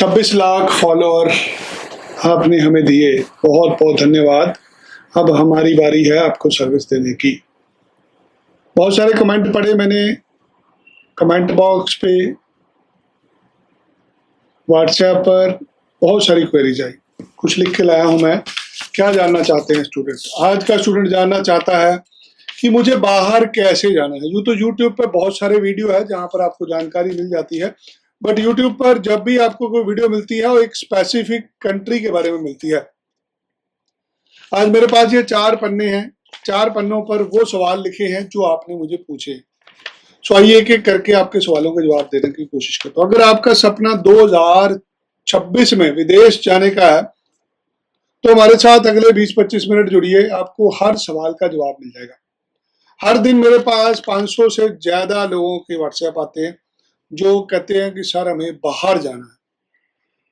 26 lakh follower आपने हमें दिए, बहुत बहुत धन्यवाद। अब हमारी बारी है आपको सर्विस देने की। बहुत सारे कमेंट पढ़े मैंने, कमेंट बॉक्स पे, व्हाट्सएप पर बहुत सारी क्वेरीज आई। कुछ लिख के लाया हूं मैं। क्या जानना चाहते हैं स्टूडेंट? आज का स्टूडेंट जानना चाहता है कि मुझे बाहर कैसे जाना है। यूँ तो यूट्यूब पर बहुत सारे वीडियो है जहां पर आपको जानकारी मिल जाती है, बट यूट्यूब पर जब भी आपको कोई वीडियो मिलती है वो एक स्पेसिफिक कंट्री के बारे में मिलती है। आज मेरे पास ये 4 पन्ने हैं। 4 पन्नों पर वो सवाल लिखे हैं जो आपने मुझे पूछे। सो आइए एक एक करके आपके सवालों के जवाब देने की कोशिश करता हूँ। अगर आपका सपना 2026 में विदेश जाने का है तो हमारे साथ अगले 20-25 मिनट जुड़िए, आपको हर सवाल का जवाब मिल जाएगा। हर दिन मेरे पास 500 से ज्यादा लोगों के व्हाट्सएप आते हैं जो कहते हैं कि सर हमें बाहर जाना है।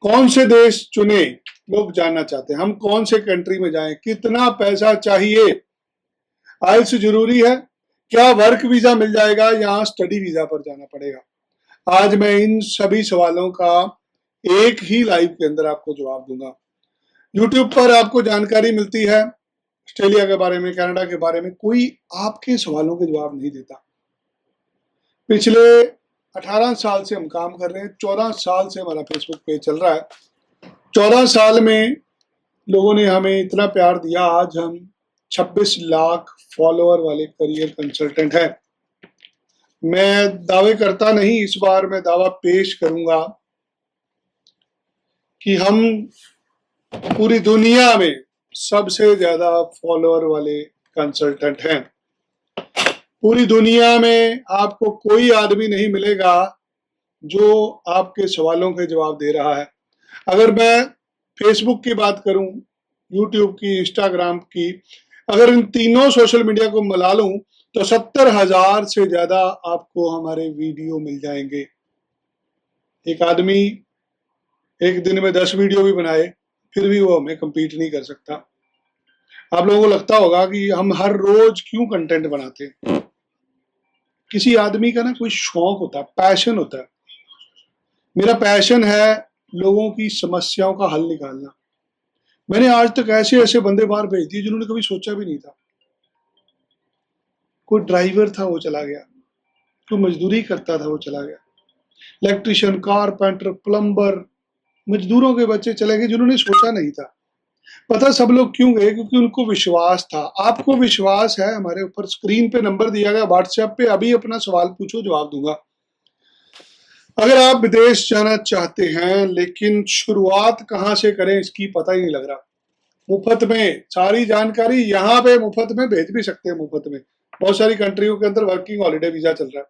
कौन से देश चुने, लोग जानना चाहते हैं। हम कौन से कंट्री में जाएं, कितना पैसा चाहिए, आइल्स जरूरी है, क्या वर्क वीजा मिल जाएगा या स्टडी वीजा पर जाना पड़ेगा। आज मैं इन सभी सवालों का एक ही लाइव के अंदर आपको जवाब दूंगा। यूट्यूब पर आपको जानकारी मिलती है ऑस्ट्रेलिया के बारे में, कनाडा के बारे में, कोई आपके सवालों के जवाब नहीं देता। पिछले 18 साल से हम काम कर रहे हैं, 14 साल से हमारा फेसबुक पेज चल रहा है। 14 साल में लोगों ने हमें इतना प्यार दिया, आज हम 26 लाख फॉलोअर वाले करियर कंसल्टेंट हैं। मैं दावे करता नहीं, इस बार मैं दावा पेश करूंगा कि हम पूरी दुनिया में सबसे ज्यादा फॉलोअर वाले कंसल्टेंट हैं। पूरी दुनिया में आपको कोई आदमी नहीं मिलेगा जो आपके सवालों के जवाब दे रहा है। अगर मैं फेसबुक की बात करूं, यूट्यूब की, इंस्टाग्राम की, अगर इन तीनों सोशल मीडिया को मिला लूं तो 70,000 से ज्यादा आपको हमारे वीडियो मिल जाएंगे। एक आदमी एक दिन में 10 वीडियो भी बनाए फिर भी वो हमें compete नहीं कर सकता। आप लोगों को लगता होगा कि हम हर रोज क्यों कंटेंट बनाते हैं। किसी आदमी का ना कोई शौक होता है, पैशन होता है। मेरा पैशन है लोगों की समस्याओं का हल निकालना। मैंने आज तक ऐसे ऐसे बंदे बाहर भेज दिए जिन्होंने कभी सोचा भी नहीं था। कोई ड्राइवर था वो चला गया, कोई मजदूरी करता था वो चला गया, इलेक्ट्रिशियन, कारपेंटर, प्लम्बर, मजदूरों के बच्चे चले गए जिन्होंने सोचा नहीं था। पता सब लोग क्यों गए? क्योंकि उनको विश्वास था। आपको विश्वास है हमारे ऊपर। स्क्रीन पे नंबर दिया गया, व्हाट्सएप पे अभी अपना सवाल पूछो, जवाब दूंगा। अगर आप विदेश जाना चाहते हैं लेकिन शुरुआत कहां से करें इसकी पता ही नहीं लग रहा। मुफ्त में सारी जानकारी यहाँ पे मुफ्त में भेज भी सकते हैं। मुफ्त में बहुत सारी कंट्रियों के अंदर वर्किंग हॉलीडे वीजा चल रहा है।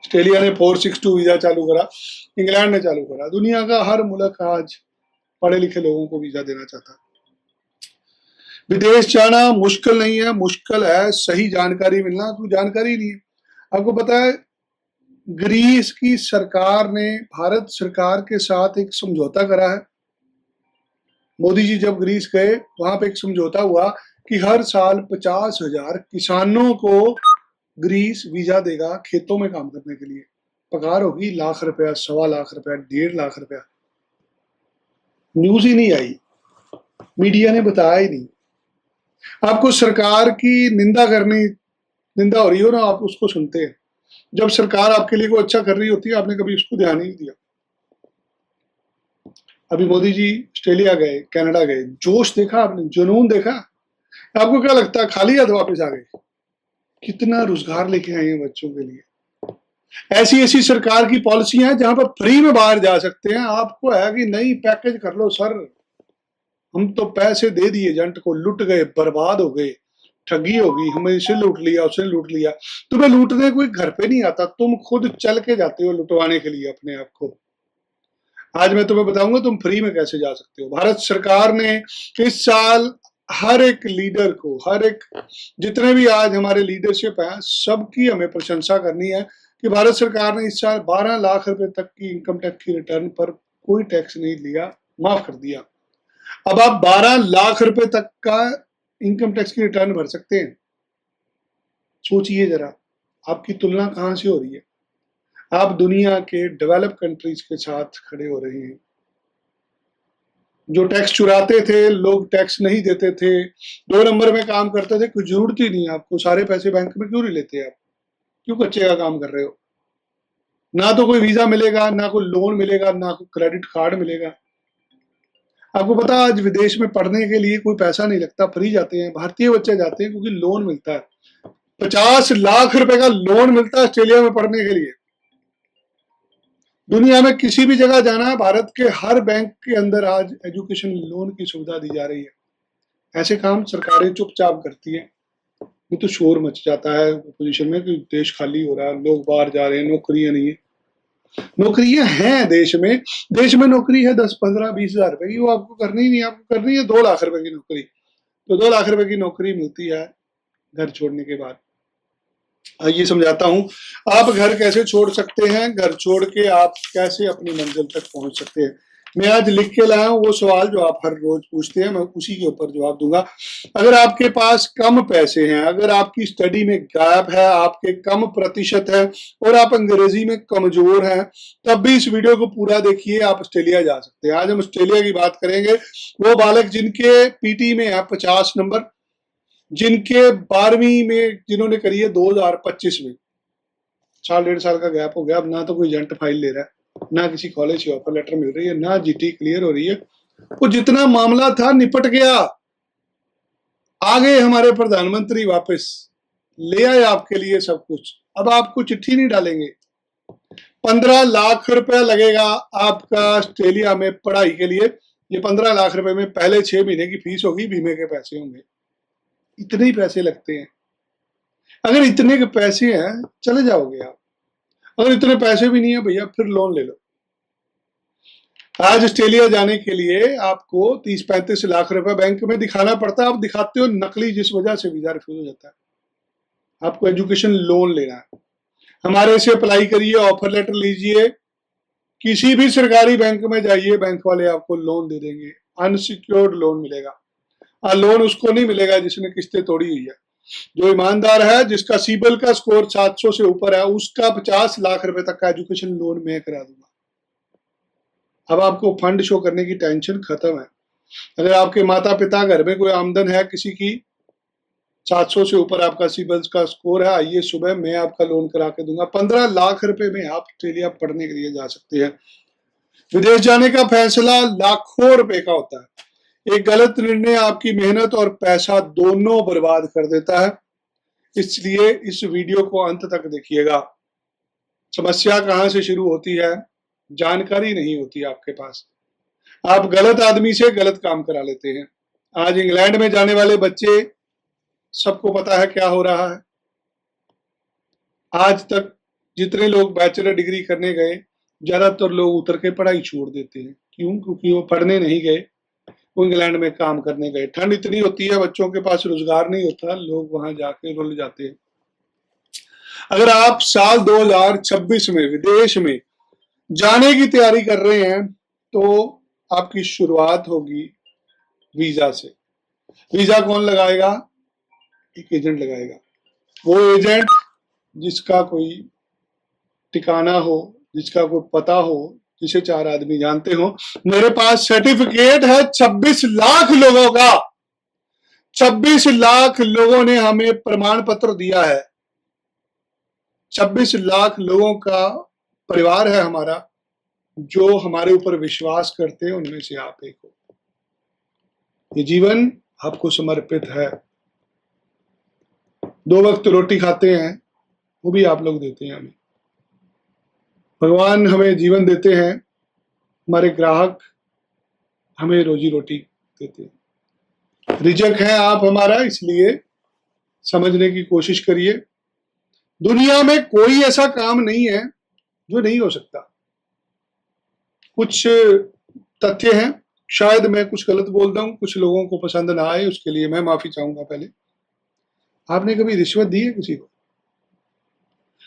ऑस्ट्रेलिया ने 462 वीजा चालू करा, इंग्लैंड ने चालू करा। दुनिया का हर मुल्क आज पढ़े लिखे लोगों को वीजा देना चाहता है। विदेश जाना मुश्किल नहीं है, मुश्किल है सही जानकारी मिलना। तो जानकारी नहीं है। आपको पता है ग्रीस की सरकार ने भारत सरकार के साथ एक समझौता करा है। मोदी जी जब ग्रीस गए वहां पे एक समझौता हुआ कि हर साल 50,000 किसानों को ग्रीस वीजा देगा खेतों में काम करने के लिए। पगार होगी लाख रुपया, 1.25 लाख रुपया, 1.5 लाख रुपया। न्यूज ही नहीं आई, मीडिया ने बताया ही नहीं। आपको सरकार की निंदा हो रही हो ना, आप उसको सुनते हैं। जब सरकार आपके लिए कोई अच्छा कर रही होती है आपने कभी उसको ध्यान ही नहीं दिया। अभी मोदी जी ऑस्ट्रेलिया गए, कनाडा गए, जोश देखा आपने, जुनून देखा? आपको क्या लगता है खाली हाथ वापस आ गए? कितना रोजगार लेके आए हैं बच्चों के लिए। ऐसी ऐसी सरकार की पॉलिसियां हैं जहां पर फ्री में बाहर जा सकते हैं। आपको है कि नहीं पैकेज कर लो सर, हम तो पैसे दे दिए एजेंट को, लुट गए, बर्बाद हो गए, ठगी होगी, हमें इसे लूट लिया, उसे लूट लिया। तुम्हें लूटने कोई घर पे नहीं आता, तुम खुद चल के जाते हो लुटवाने के लिए अपने आप को। आज मैं तुम्हें बताऊंगा तुम फ्री में कैसे जा सकते हो। भारत सरकार ने इस साल हर एक लीडर को, हर एक जितने भी आज हमारे लीडरशिप है, सबकी हमें प्रशंसा करनी है कि भारत सरकार ने इस साल 12 लाख रुपए तक की इनकम टैक्स की रिटर्न पर कोई टैक्स नहीं लिया, माफ कर दिया। अब आप 12 लाख रुपए तक का इनकम टैक्स की रिटर्न भर सकते हैं। सोचिए जरा, आपकी तुलना कहां से हो रही है? आप दुनिया के डेवलप कंट्रीज के साथ खड़े हो रहे हैं। जो टैक्स चुराते थे, लोग टैक्स नहीं देते थे, 2 नंबर में काम करते थे, कुछ जरूरत ही नहीं है आपको, सारे पैसे बैंक में क्यों नहीं लेते आप? क्यों कच्चे का काम कर रहे हो? ना तो कोई वीजा मिलेगा, ना कोई लोन मिलेगा, ना कोई क्रेडिट कार्ड मिलेगा। आपको पता आज विदेश में पढ़ने के लिए कोई पैसा नहीं लगता, फ्री जाते हैं, भारतीय बच्चे जाते हैं क्योंकि लोन मिलता है। 50 लाख रुपए का लोन मिलता है ऑस्ट्रेलिया में पढ़ने के लिए। दुनिया में किसी भी जगह जाना है, भारत के हर बैंक के अंदर आज एजुकेशन लोन की सुविधा दी जा रही है। ऐसे काम सरकारें चुपचाप करती है, नहीं तो शोर मच जाता है पोजीशन में कि देश खाली हो रहा है, लोग बाहर जा रहे हैं, नौकरियां नहीं है। नौकरियां हैं देश में नौकरी है 10-15-20 हजार रुपए की, वो आपको करनी ही नहीं, आपको करनी है 2 लाख रुपए की नौकरी। तो 2 लाख रुपए की नौकरी मिलती है घर छोड़ने के बाद। ये समझाता हूँ आप घर कैसे छोड़ सकते हैं, घर छोड़ के आप कैसे अपनी मंजिल तक पहुंच सकते हैं। मैं आज लिख के लाया हूँ वो सवाल जो आप हर रोज पूछते हैं, मैं उसी के ऊपर जवाब दूंगा। अगर आपके पास कम पैसे हैं, अगर आपकी स्टडी में गैप है, आपके कम प्रतिशत है और आप अंग्रेजी में कमजोर हैं, तब भी इस वीडियो को पूरा देखिए, आप ऑस्ट्रेलिया जा सकते हैं। आज हम ऑस्ट्रेलिया की बात करेंगे। वो बालक जिनके पीटी में है 50 नंबर, जिनके 12वीं में जिन्होंने करी है 2025 में, 1.5 साल का गैप हो गया। अब ना तो कोई एजेंट फाइल ले रहा है, ना किसी कॉलेज की ऑफर लेटर मिल रही है, ना जीटी क्लियर हो रही है। वो जितना मामला था निपट गया। आ गए हमारे प्रधानमंत्री वापस, ले आए आपके लिए सब कुछ। अब आपको चिट्ठी नहीं डालेंगे। 15 लाख रुपया लगेगा आपका ऑस्ट्रेलिया में पढ़ाई के लिए। ये 15 लाख रुपए में पहले 6 महीने की फीस होगी, बीमे के पैसे होंगे। इतने ही पैसे लगते हैं। अगर इतने के पैसे हैं चले जाओगे आप, अगर इतने पैसे भी नहीं है भैया फिर लोन ले लो। आज ऑस्ट्रेलिया जाने के लिए आपको 30-35 लाख रुपए बैंक में दिखाना पड़ता है। आप दिखाते हो नकली, जिस वजह से वीजा रिफ्यूज हो जाता है। आपको एजुकेशन लोन लेना है, हमारे से अप्लाई करिए, ऑफर लेटर लीजिए, किसी भी सरकारी बैंक में जाइए, बैंक वाले आपको लोन दे देंगे, अनसिक्योर्ड लोन मिलेगा। लोन उसको नहीं मिलेगा जिसने किस्तें तोड़ी हुई है। जो ईमानदार है, जिसका सीबिल का स्कोर 700 से ऊपर है, उसका 50 लाख रुपए तक का एजुकेशन लोन मैं करा दूंगा। अब आपको फंड शो करने की टेंशन खत्म है। अगर आपके माता पिता घर में कोई आमदन है किसी की, 700 से ऊपर आपका सीबिल का स्कोर है, आइए सुबह मैं आपका लोन करा के दूंगा। 15 लाख रुपए में आप ऑस्ट्रेलिया पढ़ने के लिए जा सकते हैं। विदेश जाने का फैसला लाखों रुपए का होता है। एक गलत निर्णय आपकी मेहनत और पैसा दोनों बर्बाद कर देता है। इसलिए इस वीडियो को अंत तक देखिएगा। समस्या कहां से शुरू होती है? जानकारी नहीं होती आपके पास, आप गलत आदमी से गलत काम करा लेते हैं। आज इंग्लैंड में जाने वाले बच्चे, सबको पता है क्या हो रहा है। आज तक जितने लोग बैचलर डिग्री करने गए, ज्यादातर लोग उतर के पढ़ाई छोड़ देते हैं। क्यों? क्योंकि वो पढ़ने नहीं गए, वो इंग्लैंड में काम करने गए। ठंड इतनी होती है, बच्चों के पास रोजगार नहीं होता, लोग वहां जाके रुल जाते हैं। अगर आप साल 2026 में विदेश में जाने की तैयारी कर रहे हैं तो आपकी शुरुआत होगी वीजा से। वीजा कौन लगाएगा? एक एजेंट लगाएगा। वो एजेंट जिसका कोई ठिकाना हो, जिसका कोई पता हो, जिसे 4 आदमी जानते हो। मेरे पास सर्टिफिकेट है 26 लाख लोगों का। 26 लाख लोगों ने हमें प्रमाण पत्र दिया है। 26 लाख लोगों का परिवार है हमारा, जो हमारे ऊपर विश्वास करते हैं। उनमें से आप एक हो। ये जीवन आपको समर्पित है। 2 वक्त रोटी खाते हैं, वो भी आप लोग देते हैं हमें। भगवान हमें जीवन देते हैं, हमारे ग्राहक हमें रोजी रोटी देते हैं। रिजक है आप हमारा, इसलिए समझने की कोशिश करिए। दुनिया में कोई ऐसा काम नहीं है जो नहीं हो सकता। कुछ तथ्य हैं, शायद मैं कुछ गलत बोल रहा हूं, कुछ लोगों को पसंद ना आए, उसके लिए मैं माफी चाहूंगा। पहले, आपने कभी रिश्वत दी है किसी को?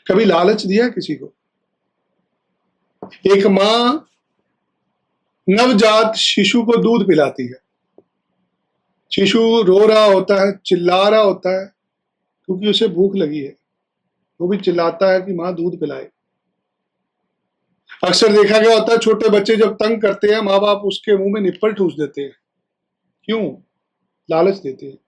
कभी लालच दिया है किसी को? एक मां नवजात शिशु को दूध पिलाती है। शिशु रो रहा होता है, चिल्ला रहा होता है, क्योंकि उसे भूख लगी है। वो भी चिल्लाता है कि मां दूध पिलाए। अक्सर देखा गया होता है छोटे बच्चे जब तंग करते हैं माँ बाप उसके मुंह में निप्पल ठूस देते हैं। क्यों? लालच देते हैं।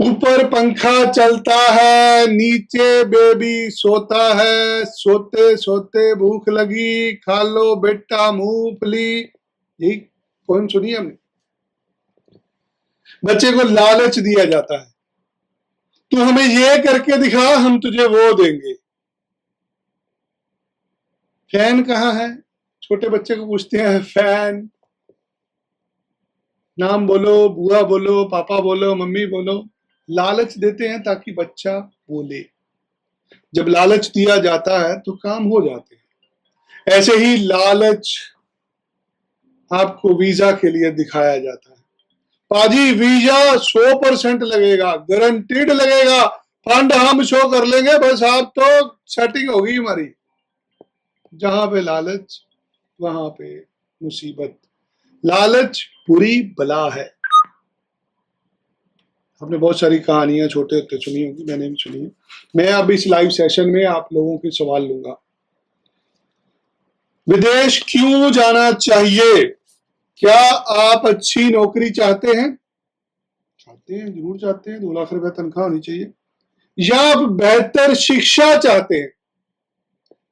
ऊपर पंखा चलता है, नीचे बेबी सोता है, सोते सोते भूख लगी, खा लो बेटा मूंगफली। यही पोएम सुनी है हमने। बच्चे को लालच दिया जाता है, तू हमें ये करके दिखा, हम तुझे वो देंगे। फैन कहाँ है? छोटे बच्चे को पूछते हैं फैन, नाम बोलो, बुआ बोलो, पापा बोलो, मम्मी बोलो। लालच देते हैं ताकि बच्चा बोले। जब लालच दिया जाता है तो काम हो जाते हैं। ऐसे ही लालच आपको वीजा के लिए दिखाया जाता है। पाजी वीजा 100% लगेगा, गारंटीड लगेगा, फंड हम शो कर लेंगे, बस आप तो सेटिंग होगी हमारी। जहां पे लालच वहां पे मुसीबत। लालच बुरी बला है। आपने बहुत सारी कहानियां छोटे होते सुनी होगी, मैंने भी सुनी है। मैं अब इस लाइव सेशन में आप लोगों के सवाल लूंगा। विदेश क्यों जाना चाहिए? क्या आप अच्छी नौकरी चाहते हैं? चाहते हैं, जरूर चाहते हैं। 2 लाख रुपए तनख्वाह होनी चाहिए। या आप बेहतर शिक्षा चाहते हैं?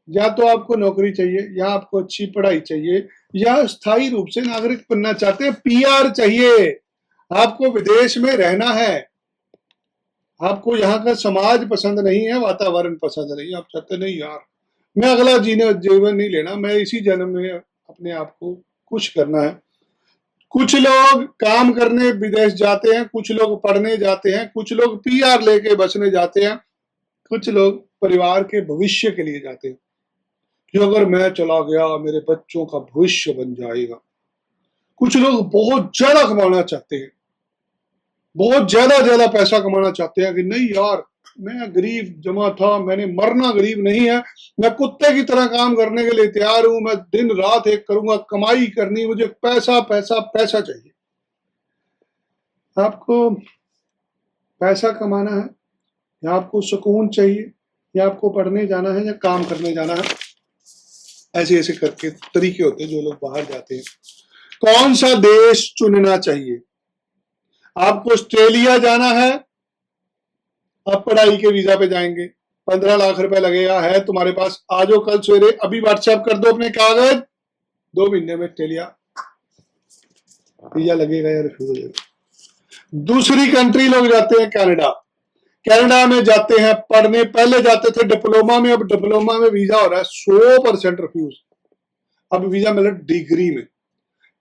या तो आपको नौकरी चाहिए, या आपको अच्छी पढ़ाई चाहिए, या स्थायी रूप से नागरिक बनना चाहते हैं, पीआर चाहिए। आपको विदेश में रहना है, आपको यहाँ का समाज पसंद नहीं है, वातावरण पसंद नहीं, आप चाहते नहीं यार मैं अगला जीवन नहीं लेना, मैं इसी जन्म में अपने आप को खुश करना है। कुछ लोग काम करने विदेश जाते हैं, कुछ लोग पढ़ने जाते हैं, कुछ लोग पीआर लेके बसने जाते हैं, कुछ लोग परिवार के भविष्य के लिए जाते हैं कि अगर मैं चला गया मेरे बच्चों का भविष्य बन जाएगा। कुछ लोग बहुत ज्यादा कमाना चाहते हैं, बहुत ज्यादा पैसा कमाना चाहते हैं कि नहीं यार मैं गरीब जमा था, मैंने मरना गरीब नहीं है, मैं कुत्ते की तरह काम करने के लिए तैयार हूं, मैं दिन रात एक करूंगा, कमाई करनी, मुझे पैसा पैसा पैसा चाहिए। आपको पैसा कमाना है, या आपको सुकून चाहिए, या आपको पढ़ने जाना है, या काम करने जाना है? ऐसे ऐसे करके तरीके होते हैं जो लोग बाहर जाते हैं। कौन सा देश चुनना चाहिए? आपको ऑस्ट्रेलिया जाना है, आप पढ़ाई के वीजा पे जाएंगे, 15 लाख रुपए लगेगा, है तुम्हारे पास, आ जाओ कल सवेरे, अभी व्हाट्सएप कर दो अपने कागज, 2 महीने में ऑस्ट्रेलिया वीजा लगेगा या रिफ्यूज हो जाएगा। दूसरी कंट्री लोग जाते हैं कनाडा। कनाडा में जाते हैं पढ़ने, पहले जाते थे डिप्लोमा में, अब डिप्लोमा में वीजा हो रहा है 100% रिफ्यूज। अब वीजा मिला डिग्री में,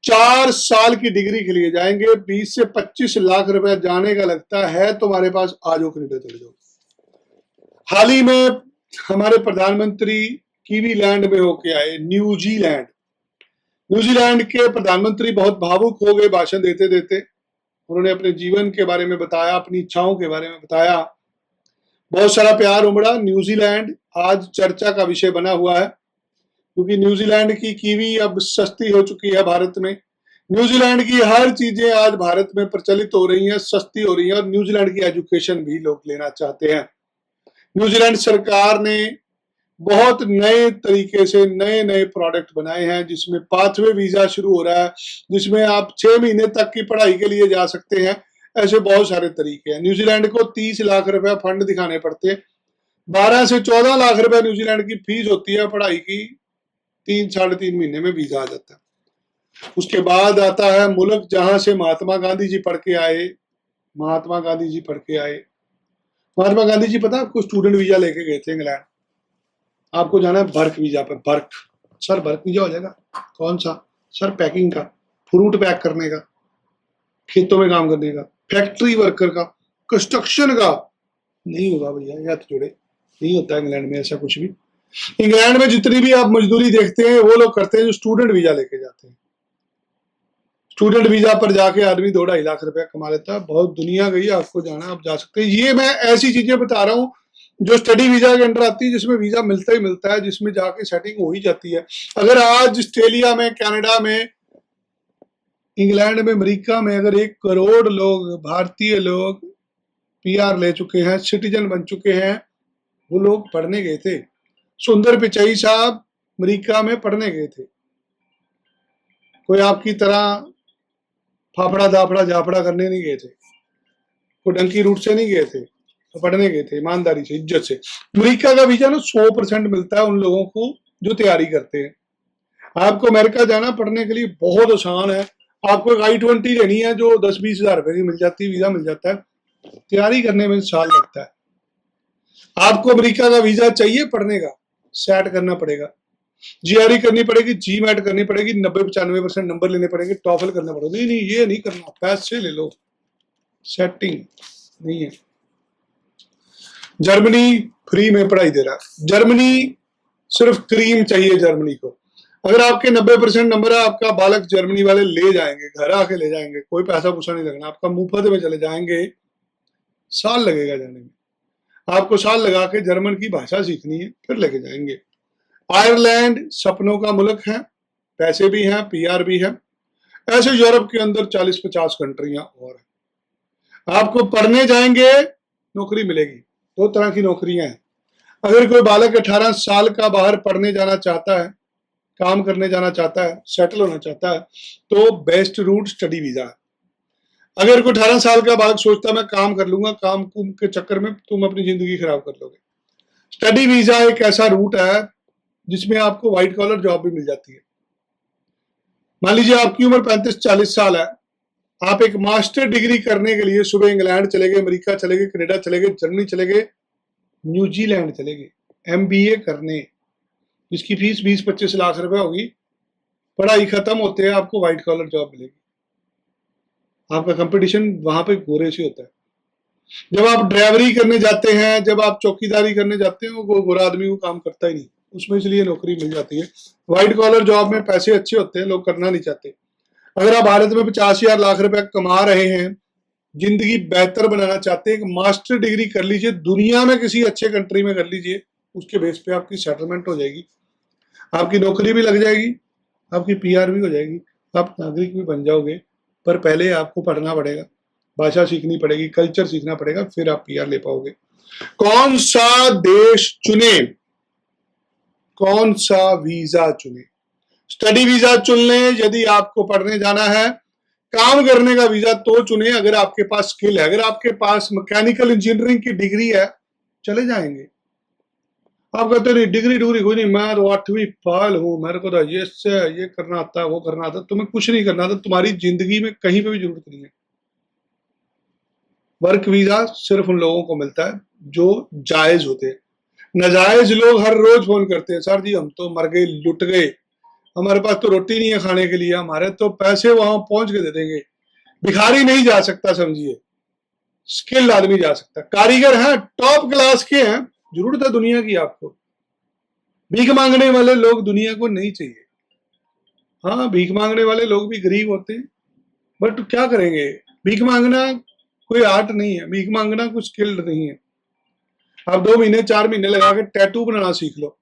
4 साल की डिग्री के लिए जाएंगे, 20 से 25 लाख रुपए जाने का लगता है, तुम्हारे पास आ जाओ कनाडा चले जाओ। हाल ही में हमारे प्रधानमंत्री कीवीलैंड में होके आए, न्यूजीलैंड। न्यूजीलैंड के प्रधानमंत्री बहुत भावुक हो गए भाषण देते देते। उन्होंने अपने जीवन के बारे में बताया, अपनी इच्छाओं के बारे में बताया, बहुत सारा प्यार उमड़ा। न्यूजीलैंड आज चर्चा का विषय बना हुआ है, क्योंकि न्यूजीलैंड की कीवी अब सस्ती हो चुकी है भारत में। न्यूजीलैंड की हर चीजें आज भारत में प्रचलित हो रही हैं, सस्ती हो रही हैं, और न्यूजीलैंड की एजुकेशन भी लोग लेना चाहते हैं। न्यूजीलैंड सरकार ने बहुत नए तरीके से नए नए प्रोडक्ट बनाए हैं, जिसमें पाथवे वीजा शुरू हो रहा है, जिसमें आप 6 महीने तक की पढ़ाई के लिए जा सकते हैं। ऐसे बहुत सारे तरीके हैं। न्यूजीलैंड को 30 लाख रुपए फंड दिखाने पड़ते हैं, 12 से 14 लाख रुपए न्यूजीलैंड की फीस होती है पढ़ाई की, 3-3.5 महीने में वीजा आ जाता है। उसके बाद आता है मुल्क जहां से महात्मा गांधी जी पढ़ के आए। महात्मा गांधी जी पढ़ के आए, महात्मा गांधी जी पता आपको स्टूडेंट वीजा लेके गए थे इंग्लैंड। आपको जाना है वर्क वीजा पर। वर्क सर, वर्क वीजा हो जाएगा? कौन सा सर? पैकिंग का, फ्रूट पैक करने का, खेतों में काम करने का, फैक्ट्री वर्कर का, कंस्ट्रक्शन का। नहीं होगा भैया, या तो जोड़े नहीं होता इंग्लैंड में ऐसा कुछ भी। इंग्लैंड में जितनी भी आप मजदूरी देखते हैं वो लोग करते हैं जो स्टूडेंट वीजा लेके जाते हैं। स्टूडेंट वीजा पर जाके आदमी 2-2.5 लाख रुपया कमा लेता है। बहुत दुनिया गई, आपको जाना आप जा सकते हैं। ये मैं ऐसी चीजें बता रहा हूँ जो स्टडी वीजा के अंडर आती है, जिसमें वीजा मिलता ही मिलता है, जिसमें जाके सेटिंग हो ही जाती है। अगर आज ऑस्ट्रेलिया में, कनाडा में, इंग्लैंड में, अमेरिका में अगर 1 करोड़ लोग, भारतीय लोग पीआर ले चुके हैं, सिटीजन बन चुके हैं, वो लोग पढ़ने गए थे। सुंदर पिचाई साहब अमेरिका में पढ़ने गए थे, कोई आपकी तरह फाफड़ा दाफड़ा जाफड़ा करने नहीं गए थे, कोई डंकी रूट से नहीं गए थे, तो पढ़ने गए थे ईमानदारी से, इज्जत से। अमेरिका का वीजा ना 100% मिलता है उन लोगों को जो तैयारी करते हैं। आपको अमेरिका जाना पढ़ने के लिए बहुत आसान है। आपको एक I-20 लेनी है जो 10-20 हजार रुपए की मिल जाती है, वीजा मिल जाता है, तैयारी करने में साल लगता है। आपको अमेरिका का वीजा चाहिए पढ़ने का, सेट करना पड़ेगा, GRE करनी पड़ेगी, GMAT करनी पड़ेगी, 90-95% नंबर लेने पड़ेंगे, टॉफल करना पड़ेगा। नहीं नहीं, ये नहीं करना, पैसे ले लो, सेटिंग नहीं है। जर्मनी फ्री में पढ़ाई दे रहा है, जर्मनी सिर्फ क्रीम चाहिए जर्मनी को। अगर आपके 90% नंबर है, आपका बालक जर्मनी वाले ले जाएंगे, घर आके ले जाएंगे, कोई पैसा पूछा नहीं लगना, आपका मुफ्त में चले जाएंगे। साल लगेगा जाने में, आपको साल लगा के जर्मन की भाषा सीखनी है, फिर लेके जाएंगे। आयरलैंड सपनों का मुल्क है, पैसे भी हैं, PR भी है। ऐसे यूरोप के अंदर 40-50 कंट्रियां और हैं। आपको पढ़ने जाएंगे, नौकरी मिलेगी। 2 तरह की नौकरियां हैं। अगर कोई बालक 18 साल का बाहर पढ़ने जाना चाहता है, काम करने जाना चाहता है, सेटल होना चाहता है, तो बेस्ट रूट स्टडी वीजा है। अगर कोई 18 साल का बालक सोचता है मैं काम कर लूंगा, काम के चक्कर में तुम अपनी जिंदगी खराब कर लोगे। स्टडी वीजा एक ऐसा रूट है जिसमें आपको व्हाइट कॉलर जॉब भी मिल जाती है। मान लीजिए आपकी उम्र 35-40 साल है, आप एक मास्टर डिग्री करने के लिए सुबह इंग्लैंड चले गए, अमेरिका चले गए, कनाडा चले गए, जर्मनी चले गए, न्यूजीलैंड चले गए MBA करने, जिसकी फीस 20-25 लाख रुपए होगी। पढ़ाई खत्म होते हैं आपको व्हाइट कॉलर जॉब मिलेगी। आपका कंपटीशन वहां पे गोरे से होता है। जब आप ड्राइवरी करने जाते हैं, जब आप चौकीदारी करने जाते हैं, वो गोरा आदमी वो काम करता ही नहीं, उसमें इसलिए नौकरी मिल जाती है। व्हाइट कॉलर जॉब में पैसे अच्छे होते हैं, लोग करना नहीं चाहते। अगर आप भारत में 50,000 लाख रुपए कमा रहे हैं, जिंदगी बेहतर बनाना चाहते हैं, एक मास्टर डिग्री कर लीजिए, दुनिया में किसी अच्छे कंट्री में कर लीजिए, उसके बेस पे आपकी सेटलमेंट हो जाएगी, आपकी नौकरी भी लग जाएगी, आपकी PR भी हो जाएगी, आप नागरिक भी बन जाओगे। पर पहले आपको पढ़ना पड़ेगा, भाषा सीखनी पड़ेगी, कल्चर सीखना पड़ेगा, फिर आप PR ले पाओगे। कौन सा देश चुने, कौन सा वीजा चुने? स्टडी वीजा चुन लें यदि आपको पढ़ने जाना है। काम करने का वीजा तो चुने अगर आपके पास स्किल है। अगर आपके पास मैकेनिकल इंजीनियरिंग की डिग्री है, चले जाएंगे। आप कहते नहीं डिग्री कोई नहीं, मैं तो 8वीं फेल हूं, मेरे को तो ये करना आता, वो करना आता। तुम्हें कुछ नहीं करना था, तुम्हारी जिंदगी में कहीं पे भी जरूरत नहीं है। वर्क वीजा सिर्फ उन लोगों को मिलता है जो जायज होते हैं। नाजायज लोग हर रोज फोन करते हैं, सर जी हम तो मर गए, लुट गए, हमारे पास तो रोटी नहीं है खाने के लिए, हमारे तो पैसे वहां पहुंच के दे देंगे। भिखारी नहीं जा सकता, समझिए, स्किल्ड आदमी जा सकता। कारीगर हैं, टॉप क्लास के हैं, जरूरत है दुनिया की आपको। भीख मांगने वाले लोग दुनिया को नहीं चाहिए। हाँ, भीख मांगने वाले लोग भी गरीब होते हैं, बट क्या करेंगे, भीख मांगना कोई आर्ट नहीं है, भीख मांगना कुछ स्किल्ड नहीं है। आप 2 महीने 4 महीने लगा के टैटू बनाना सीख लो,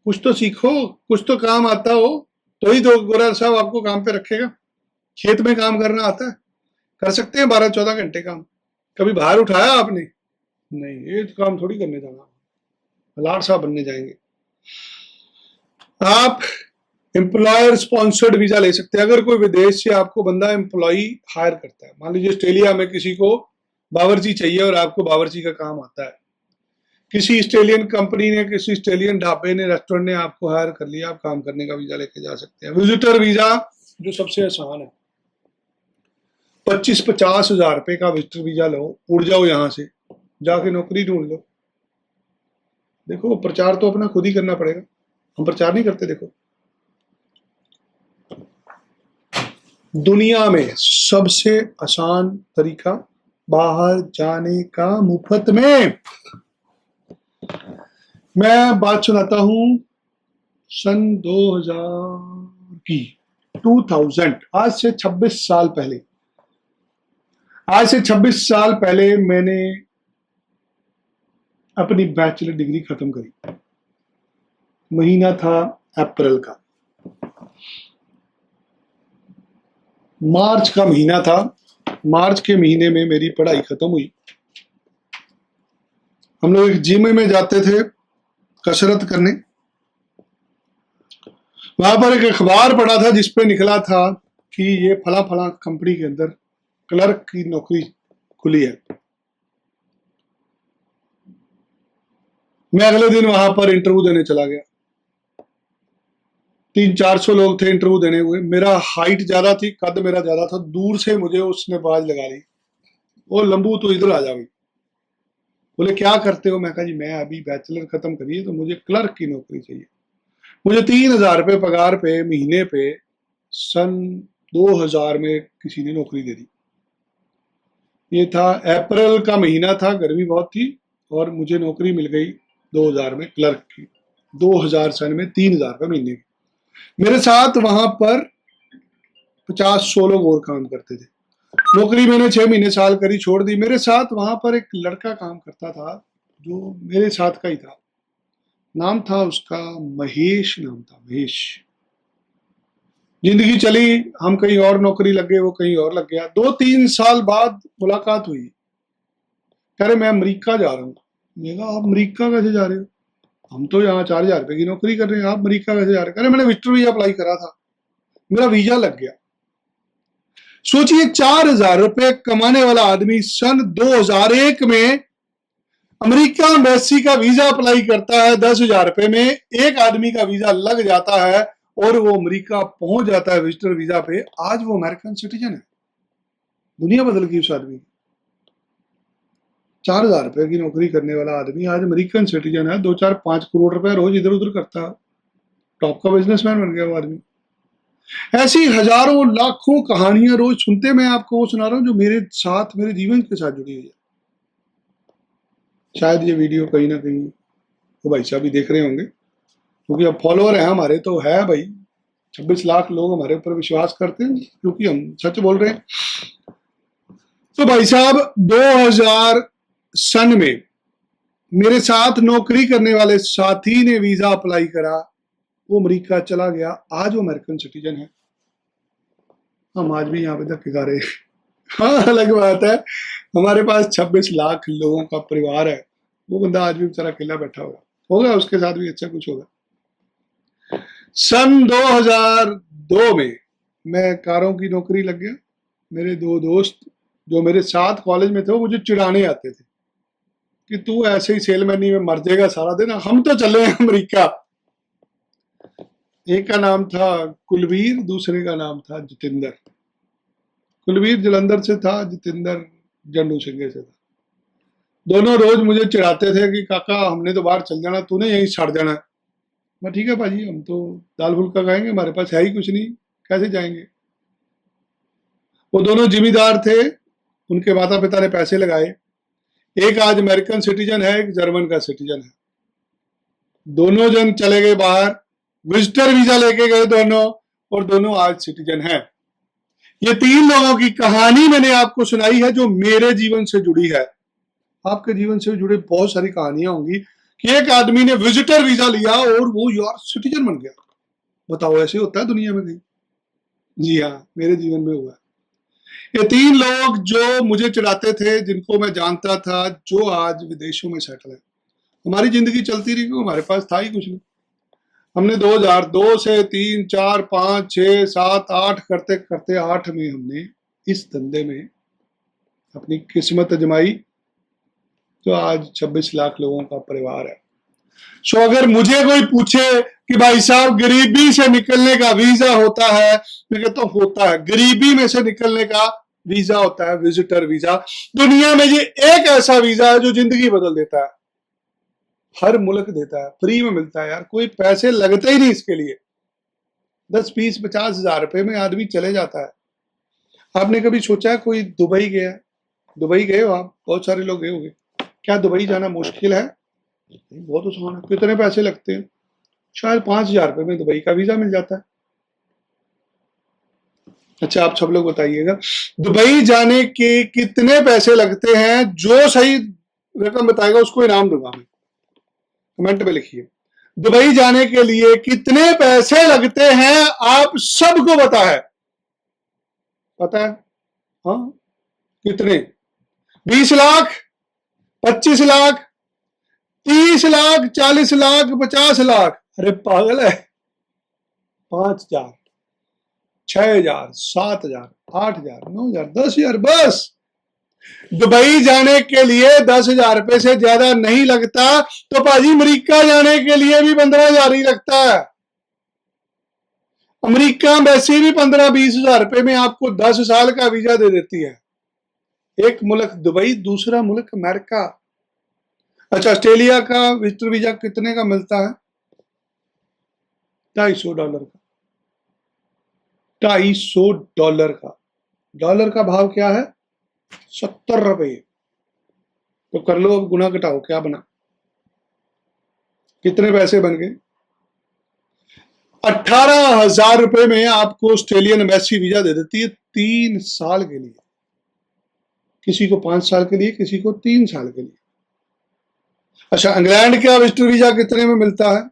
कुछ तो सीखो, कुछ तो काम आता हो, तो ही तो गोरा साहब आपको काम पे रखेगा। खेत में काम करना आता है, कर सकते हैं 12-14 घंटे काम। कभी बाहर उठाया आपने? नहीं, ये काम थोड़ी करने जाना, लाट साहब बनने जाएंगे। आप एम्प्लॉयर स्पॉन्सर्ड वीजा ले सकते हैं। अगर कोई विदेश से आपको बंदा एम्प्लॉई हायर करता है, मान लीजिए ऑस्ट्रेलिया में किसी को बावर्ची चाहिए और आपको बावर्ची का काम आता है, किसी ऑस्ट्रेलियन कंपनी ने, किसी ऑस्ट्रेलियन ढाबे ने, रेस्टोरेंट ने आपको हायर कर लिया, आप काम करने का वीजा लेके जा सकते हैं। विजिटर वीजा जो सबसे आसान है, 25-50 हजार रुपए का विजिटर वीजा लो, उड़ जाओ यहां से, जाके नौकरी ढूंढ लो। देखो, प्रचार तो अपना खुद ही करना पड़ेगा, हम प्रचार नहीं करते। देखो, दुनिया में सबसे आसान तरीका बाहर जाने का मुफ्त में। मैं बात सुनाता हूं सन 2000 की, 2000, आज से 26 साल पहले, आज से 26 साल पहले मैंने अपनी बैचलर डिग्री खत्म करी। महीना था अप्रैल का, मार्च का महीना था। मार्च के महीने में मेरी पढ़ाई खत्म हुई। हम लोग एक जिम में जाते थे कसरत करने, वहां पर एक अखबार पढ़ा था जिसपे निकला था कि ये फला फला कंपनी के अंदर क्लर्क की नौकरी खुली है। मैं अगले दिन वहां पर इंटरव्यू देने चला गया। 300-400 लोग थे इंटरव्यू देने हुए। मेरा हाइट ज्यादा थी, कद मेरा ज्यादा था। दूर से मुझे उसने बाज लगा ली, वो लंबू तो इधर आ जा भाई। बोले क्या करते हो? मैं कहा जी मैं अभी बैचलर खत्म करी है तो मुझे क्लर्क की नौकरी चाहिए। मुझे 3,000 रुपये पगार पे महीने पे सन 2000 में किसी ने नौकरी दे दी। ये था अप्रैल का महीना था, गर्मी बहुत थी, और मुझे नौकरी मिल गई 2000 में क्लर्क की। 2000 सन में 3,000 रुपये महीने की। मेरे साथ वहां पर 50-100 लोग और काम करते थे। नौकरी मैंने 6 महीने साल करी, छोड़ दी। मेरे साथ वहां पर एक लड़का काम करता था जो मेरे साथ का ही था। नाम था उसका महेश, नाम था महेश। जिंदगी चली, हम कहीं और नौकरी लग गए, वो कहीं और लग गया। 2-3 साल बाद मुलाकात हुई। कह रहे मैं अमेरिका जा रहा हूँ। मैंने कहा आप अमेरिका कैसे जा रहे हो? हम तो यहाँ 4,000 रुपए की नौकरी कर रहे हैं, आप अमेरिका कैसे जा रहे हो? कह रहे मैंने विजिटर वीजा अप्लाई करा था, मेरा वीजा लग गया। सोचिए 4,000 रुपए कमाने वाला आदमी सन 2001 में अमेरिका एम्बेसी का वीजा अप्लाई करता है 10,000 रुपए में, एक आदमी का वीजा लग जाता है और वो अमेरिका पहुंच जाता है विजिटर वीजा पे। आज वो अमेरिकन सिटीजन है। दुनिया बदल गई उस आदमी की। 4,000 रुपए की नौकरी करने वाला आदमी आज अमेरिकन सिटीजन है। 2-4-5 करोड़ रुपए रोज इधर उधर करता है। टॉप का बिजनेसमैन बन गया वो आदमी। ऐसी हजारों लाखों कहानियां रोज सुनते। मैं आपको वो सुना रहा हूं जो मेरे साथ, मेरे जीवन के साथ जुड़ी हुई है। शायद ये वीडियो कहीं ना कहीं वो भाई साहब भी देख रहे होंगे, क्योंकि अब फॉलोअर है हमारे तो है भाई। 26 लाख लोग हमारे ऊपर विश्वास करते हैं क्योंकि हम सच बोल रहे हैं। तो भाई साहब 2000 सन में मेरे साथ नौकरी करने वाले साथी ने वीजा अप्लाई करा, वो अमेरिका चला गया। आज वो अमेरिकन सिटीजन है। हम आज भी यहाँ पे धक्के खा रहे हैं। हाँ, अलग बात है, हमारे पास 26 लाख लोगों का परिवार है। वो बंदा आज भी बेचारा अकेला बैठा होगा उसके साथ भी अच्छा कुछ होगा। सन 2002 में मैं कारों की नौकरी लग गया। मेरे 2 दोस्त जो मेरे साथ कॉलेज में थे वो मुझे चिढ़ाने आते थे कि तू ऐसे ही सेलमैनी में मर जाएगा सारा दिन, हम तो चले हैं अमेरिका। एक का नाम था कुलवीर, दूसरे का नाम था जितेंद्र। कुलवीर जलंधर से था, जितेंद्र जंडू सिंगे से था। दोनों रोज मुझे चिढ़ाते थे कि काका हमने तो बाहर चल जाना, तूने यहीं सड़ जाना। मैं ठीक है भाजी, हम तो दाल फुल्का खाएंगे, हमारे पास है ही कुछ नहीं, कैसे जाएंगे। वो दोनों जिम्मेदार थे, उनके माता पिता ने पैसे लगाए। एक आज अमेरिकन सिटीजन है, एक जर्मन का सिटीजन है। दोनों जन चले गए बाहर, विजिटर वीजा लेके गए दोनों, और दोनों आज सिटीजन हैं। ये 3 लोगों की कहानी मैंने आपको सुनाई है जो मेरे जीवन से जुड़ी है। आपके जीवन से जुड़े बहुत सारी कहानियां होंगी कि एक आदमी ने विजिटर वीजा लिया और वो यार सिटीजन बन गया। बताओ ऐसे होता है दुनिया में कहीं? जी हाँ, मेरे जीवन में हुआ। ये 3 लोग जो मुझे चिढ़ाते थे, जिनको मैं जानता था, जो आज विदेशों में सेटल है। हमारी जिंदगी चलती रही क्यों, हमारे पास था ही कुछ नहीं। हमने 2002 से 3, 4, 5, 6, 7, 8 करते करते 8 में हमने इस धंधे में अपनी किस्मत अजमाई, तो आज 26 लाख लोगों का परिवार है। सो अगर मुझे कोई पूछे कि भाई साहब गरीबी से निकलने का वीजा होता है, मैं कहता हूं होता है। गरीबी में से निकलने का वीजा होता है विजिटर वीजा। दुनिया में ये एक ऐसा वीजा है जो जिंदगी बदल देता है। हर मुल्क देता है, फ्री में मिलता है यार, कोई पैसे लगते ही नहीं इसके लिए। 10, 20, 50 हजार रुपए में आदमी चले जाता है। आपने कभी सोचा है कोई दुबई गया? दुबई गए हो आप? बहुत सारे लोग गए होंगे। क्या दुबई जाना मुश्किल है? बहुत आसान है। कितने पैसे लगते हैं? शायद 5,000 रुपए में दुबई का वीजा मिल जाता है। अच्छा आप सब लोग बताइएगा, दुबई जाने के कितने पैसे लगते हैं? जो सही रकम बताएगा उसको इनाम दूंगा मैं। कमेंट में लिखिए, दुबई जाने के लिए कितने पैसे लगते हैं? आप सबको पता है? पता है? हाँ, कितने? 20 लाख, 25 लाख, 30 लाख, 40 लाख, 50 लाख? अरे पागल है, 5,000, 6,000, 7,000, 8,000, 9,000, 10,000 बस। दुबई जाने के लिए 10,000 रुपए से ज्यादा नहीं लगता, तो भाजी अमेरिका जाने के लिए भी 15,000 ही लगता है। अमेरिका वैसे भी 15-20,000 रुपए में आपको 10 साल का वीजा दे देती है। एक मुल्क दुबई, दूसरा मुल्क अमेरिका। अच्छा, ऑस्ट्रेलिया का विजिटर वीजा कितने का मिलता है? $250 का। $250 का। डॉलर का भाव क्या है? 70 रुपये। तो कर लो अब गुना घटाओ, क्या बना, कितने पैसे बन गए? 18,000 रुपए में आपको ऑस्ट्रेलियन एम्बेसी वीजा दे देती है 3 साल के लिए। किसी को 5 साल के लिए, किसी को 3 साल के लिए। अच्छा, इंग्लैंड का विजिटर वीजा कितने में मिलता है?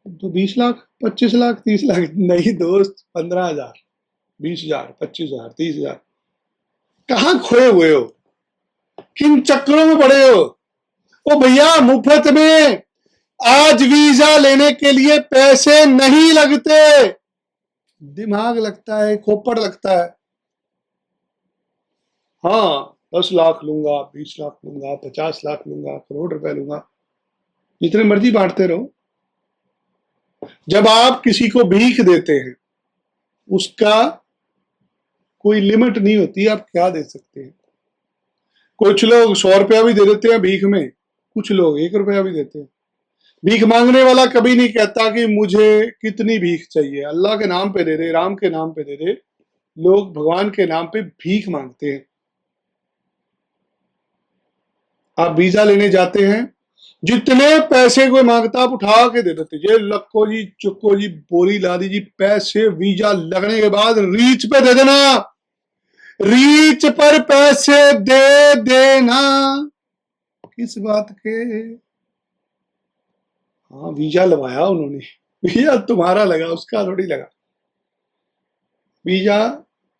तो 20 लाख, 25 लाख, 30 लाख नहीं दोस्त, 15,000, 20,000, 25,000, 30,000। कहां खोए हुए हो? किन चक्करों में पड़े हो? ओ भैया, मुफ्त में आज वीजा लेने के लिए पैसे नहीं लगते, दिमाग लगता है, खोपड़ लगता है। हाँ, 10 लाख लूंगा, 20 लाख लूंगा, 50 लाख लूंगा, करोड़ रुपए लूंगा, जितने मर्जी बांटते रहो। जब आप किसी को भीख देते हैं, उसका कोई लिमिट नहीं होती, आप क्या दे सकते हैं। कुछ लोग 100 रुपया भी दे देते हैं भीख में, कुछ लोग 1 रुपया भी देते हैं। भीख मांगने वाला कभी नहीं कहता कि मुझे कितनी भीख चाहिए, अल्लाह के नाम पे दे दे, राम के नाम पे दे दे। लोग भगवान के नाम पे भीख मांगते हैं। आप वीजा लेने जाते हैं, जितने पैसे कोई मांगता आप उठा के दे देते, ये लक्को जी, चुक्को जी, बोरी लादी जी, पैसे वीजा लगने के बाद रीच पे दे देना, रीच पर पैसे दे देना। किस बात के? हाँ, वीजा लगवाया उन्होंने, वीजा तुम्हारा लगा, उसका थोड़ी लगा। वीजा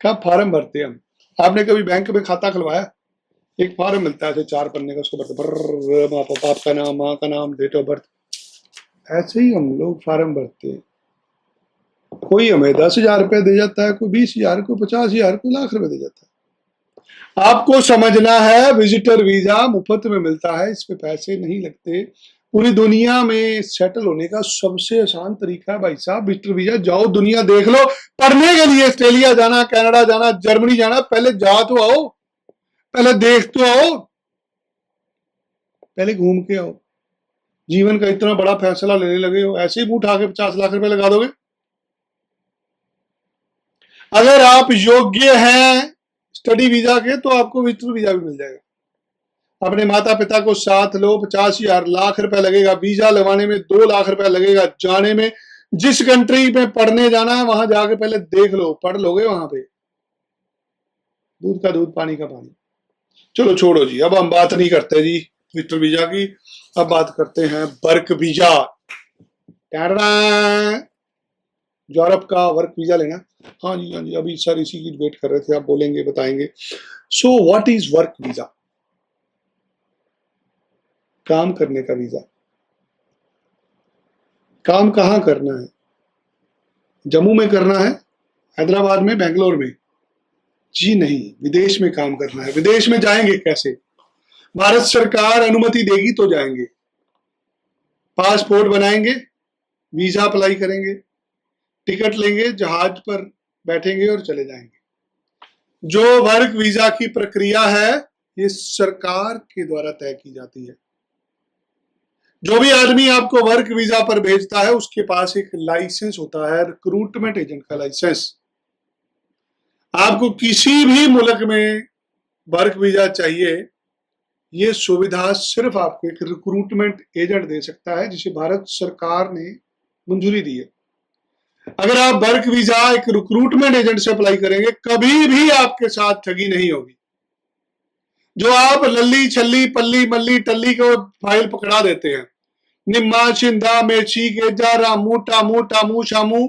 का फॉर्म भरते हम। आपने कभी बैंक में खाता खुलवाया? एक फॉर्म मिलता है 4 पन्ने का, उसको भरते, बाप का नाम, माँ का नाम, डेट ऑफ बर्थ। ऐसे ही हम लोग फॉर्म भरते हैं। कोई हमें 10,000 रुपए दे जाता है, कोई 20,000, कोई 50,000, कोई लाख रुपए दे जाता है। आपको समझना है, विजिटर वीजा मुफ्त में मिलता है, इस पे पैसे नहीं लगते। पूरी दुनिया में सेटल होने का सबसे आसान तरीका है भाई साहब, विजिटर वीजा। जाओ, दुनिया देख लो। पढ़ने के लिए ऑस्ट्रेलिया जाना, कनाडा जाना, जर्मनी जाना, पहले जा तो आओ, पहले देख तो आओ, पहले घूम के आओ। जीवन का इतना बड़ा फैसला लेने लगे हो, ऐसे ही मुंह उठा के 50 लाख रुपए लगा दोगे? अगर आप योग्य हैं स्टडी वीजा के, तो आपको विजिटर वीजा भी मिल जाएगा। अपने माता पिता को साथ लो, 50,000 लाख रुपए लगेगा वीजा लगवाने में, 2 लाख रुपए लगेगा जाने में। जिस कंट्री में पढ़ने जाना है वहां जाके पहले देख लो, पढ़ लोगे वहां पे, दूध का दूध, पानी का पानी। चलो छोड़ो जी, अब हम बात नहीं करते जी विजिटर वीजा की, अब बात करते हैं वर्क वीजा। यूरोप का वर्क वीजा लेना। हाँ जी, हाँ जी, अभी सर इसी की वेट कर रहे थे, आप बोलेंगे, बताएंगे। So what is work visa? काम करने का वीजा। काम कहाँ करना है? जम्मू में करना है, हैदराबाद में, बेंगलोर में? जी नहीं, विदेश में काम करना है। विदेश में जाएंगे कैसे? भारत सरकार अनुमति देगी तो जाएंगे। पासपोर्ट बनाएंगे, वीजा अप्लाई करेंगे, टिकट लेंगे, जहाज पर बैठेंगे और चले जाएंगे। जो वर्क वीजा की प्रक्रिया है, ये सरकार के द्वारा तय की जाती है। जो भी आदमी आपको वर्क वीजा पर भेजता है, उसके पास एक लाइसेंस होता है, रिक्रूटमेंट एजेंट का लाइसेंस। आपको किसी भी मुल्क में वर्क वीजा चाहिए, ये सुविधा सिर्फ आपको एक रिक्रूटमेंट एजेंट दे सकता है, जिसे भारत सरकार ने मंजूरी दी है। अगर आप वर्क वीजा एक रिक्रूटमेंट एजेंट से अप्लाई करेंगे, कभी भी आपके साथ ठगी नहीं होगी। जो आप लल्ली छल्ली पल्ली मल्ली टल्ली को फाइल पकड़ा देते हैं, निम्मा छिंदा मेची गेजा रामू टामू टामू शामू,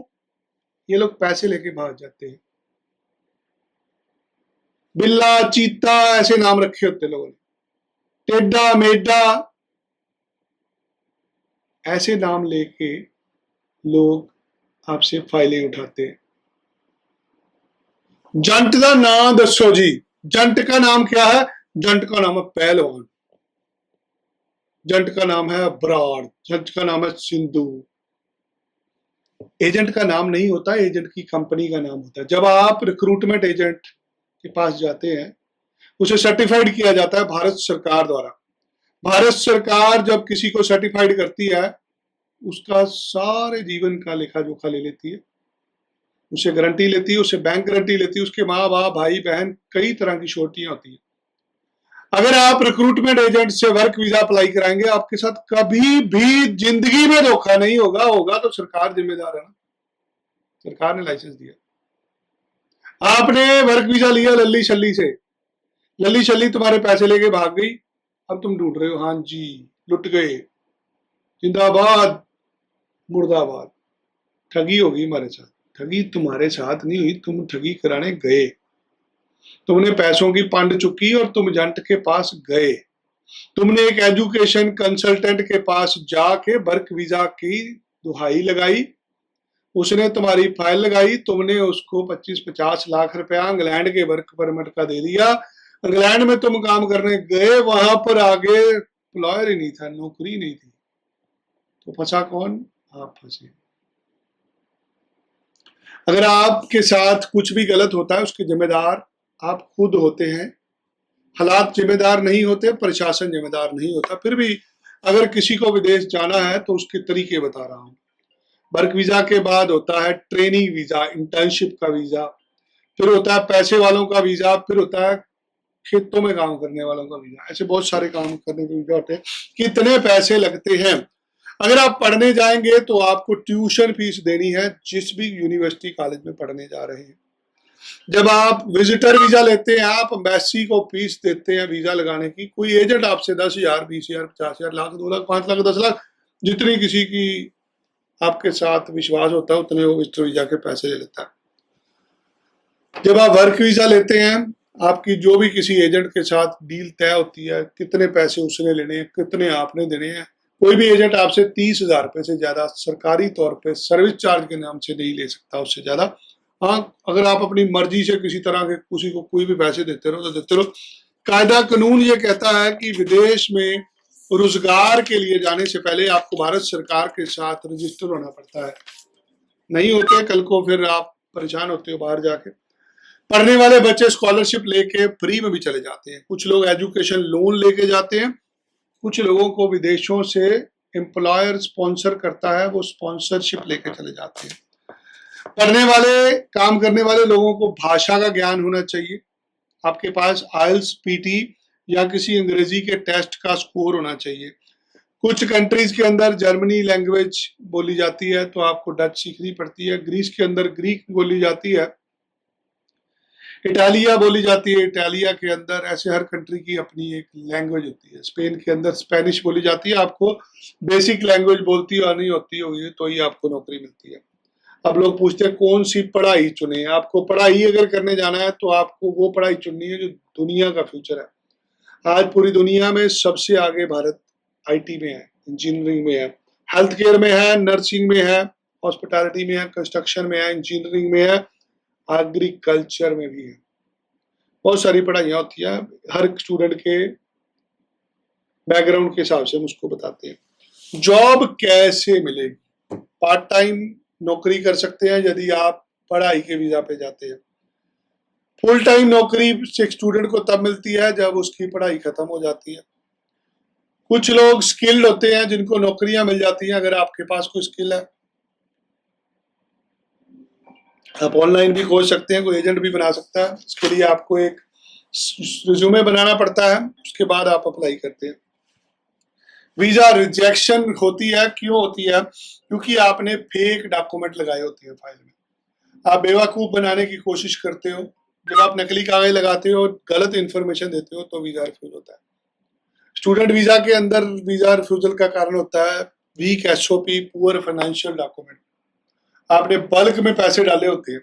ये लोग पैसे लेके भाग जाते हैं। बिल्ला चीता ऐसे नाम रखे होते लोगों ने, टेड्डा मेड्डा ऐसे नाम लेके लोग आपसे फाइलें उठाते हैं। जंट का नाम दसो जी, जंट का नाम क्या है? जंट का नाम है पहलवान, जंट का नाम है बराड़, जंट का नाम है सिंधु। एजेंट का नाम नहीं होता, एजेंट की कंपनी का नाम होता है। जब आप रिक्रूटमेंट एजेंट के पास जाते हैं, उसे सर्टिफाइड किया जाता है भारत सरकार द्वारा। भारत सरकार जब किसी को सर्टिफाइड करती है, उसका सारे जीवन का लेखा जोखा ले लेती है, उसे गारंटी लेती है, उसे बैंक गारंटी लेती है, उसके माँ बाप भाई बहन कई तरह की श्योरिटियां होती है। अगर आप रिक्रूटमेंट एजेंट से वर्क वीजा अप्लाई कराएंगे, आपके साथ कभी भी जिंदगी में धोखा नहीं होगा, होगा तो सरकार जिम्मेदार है ना, सरकार ने लाइसेंस दिया। आपने वर्क वीजा लिया लल्ली शल्ली से, लल्ली शल्ली तुम्हारे पैसे लेके भाग गई, अब तुम ढूंढ रहे हो, हाँ जी लुट गए, जिंदाबाद मुर्दाबाद। ठगी होगी हमारे साथ, ठगी तुम्हारे साथ नहीं हुई, तुम ठगी कराने गए, तुमने पैसों की पंड चुकी और तुम एजेंट के पास गए, तुमने एक एजुकेशन कंसल्टेंट के पास जाके वर्क वीजा की दुहाई लगाई, उसने तुम्हारी फाइल लगाई, तुमने उसको 25-50 लाख रुपया इंग्लैंड के वर्क परमिट का दे दिया, इंग्लैंड में तुम काम करने गए, वहां पर आगे एम्प्लॉयर ही नहीं था, नौकरी नहीं थी, तो फंसा कौन? आप फंसे। अगर आपके साथ कुछ भी गलत होता है, उसके जिम्मेदार आप खुद होते हैं, हालात जिम्मेदार नहीं होते, प्रशासन जिम्मेदार नहीं होता। फिर भी अगर किसी को विदेश जाना है तो उसके तरीके बता रहा हूं। वर्क वीजा के बाद होता है ट्रेनिंग वीजा, इंटर्नशिप का वीजा, फिर होता है पैसे वालों का वीजा, फिर होता है खेतों में काम करने वालों का वीजा। ऐसे बहुत सारे काम करने के वीजा होते हैं। कितने पैसे लगते हैं? अगर आप पढ़ने जाएंगे तो आपको ट्यूशन फीस देनी है, जिस भी यूनिवर्सिटी कॉलेज में पढ़ने जा रहे हैं। जब आप विजिटर वीजा लेते हैं, आप एम्बेसी को फीस देते हैं वीजा लगाने की। कोई एजेंट आपसे 10,000, 20,000, 50,000, लाख, 2 लाख, 5 लाख, 10 लाख, जितनी किसी की आपके साथ विश्वास होता है उतने वो विजिटर वीजा के पैसे ले लेता है। जब आप वर्क वीजा लेते हैं, आपकी जो भी किसी एजेंट के साथ डील तय होती है, कितने पैसे उसने लेने हैं, कितने आपने देने हैं। कोई भी एजेंट आपसे 30,000 रुपए से ज्यादा सरकारी तौर पे सर्विस चार्ज के नाम से नहीं ले सकता, उससे ज्यादा। हाँ, अगर आप अपनी मर्जी से किसी तरह के किसी को कोई भी पैसे देते रहो तो देते रहो। कायदा कानून ये कहता है कि विदेश में रोजगार के लिए जाने से पहले आपको भारत सरकार के साथ रजिस्टर होना पड़ता है। नहीं होते, कल को फिर आप परेशान होते हो बाहर जाके। पढ़ने वाले बच्चे स्कॉलरशिप लेके फ्री में भी चले जाते हैं, कुछ लोग एजुकेशन लोन लेके जाते हैं, कुछ लोगों को विदेशों से एम्प्लॉयर स्पॉन्सर करता है, वो स्पॉन्सरशिप लेके चले जाते हैं। पढ़ने वाले, काम करने वाले लोगों को भाषा का ज्ञान होना चाहिए। आपके पास आइल्स, पीटी या किसी अंग्रेजी के टेस्ट का स्कोर होना चाहिए। कुछ कंट्रीज के अंदर जर्मनी लैंग्वेज बोली जाती है तो आपको डच सीखनी पड़ती है। ग्रीस के अंदर ग्रीक बोली जाती है, इटालिया बोली जाती है, इटालिया के अंदर, ऐसे हर कंट्री की अपनी एक लैंग्वेज होती है। स्पेन के अंदर स्पेनिश बोली जाती है। आपको बेसिक लैंग्वेज बोलती और नहीं होती होगी तो ही आपको नौकरी मिलती है। अब लोग पूछते हैं कौन सी पढ़ाई चुने। आपको पढ़ाई अगर करने जाना है तो आपको वो पढ़ाई चुननी है जो दुनिया का फ्यूचर है। आज पूरी दुनिया में सबसे आगे भारत आईटी में है, इंजीनियरिंग में है, हेल्थ केयर में है, नर्सिंग में है, हॉस्पिटैलिटी में है, कंस्ट्रक्शन में है, इंजीनियरिंग में है, एग्रीकल्चर में भी है। बहुत सारी पढ़ाइयाँ होती है, हर स्टूडेंट के बैकग्राउंड के हिसाब से हम उसको बताते हैं। जॉब कैसे मिलेगी? पार्ट टाइम नौकरी कर सकते हैं यदि आप पढ़ाई के वीजा पे जाते हैं। फुल टाइम नौकरी एक स्टूडेंट को तब मिलती है जब उसकी पढ़ाई खत्म हो जाती है। कुछ लोग स्किल्ड होते हैं जिनको नौकरियां मिल जाती हैं अगर आपके पास कोई स्किल है। आप ऑनलाइन भी खोज सकते हैं, कोई एजेंट भी बना सकता है। इसके लिए आपको एक रिज्यूमे बनाना पड़ता है, उसके बाद आप अप्लाई करते हैं। वीजा रिजेक्शन होती है, क्यों होती है? क्योंकि आपने फेक डॉक्यूमेंट लगाए होते हैं फाइल में, आप बेवकूफ बनाने की कोशिश करते हो। जब आप नकली कागज लगाते हो, गलत इंफॉर्मेशन देते हो तो वीजा रिफ्यूज होता है। स्टूडेंट वीजा के अंदर वीजा रिफ्यूजल का कारण होता है weak SOP, poor financial document. आपने बल्क में पैसे डाले होते हैं,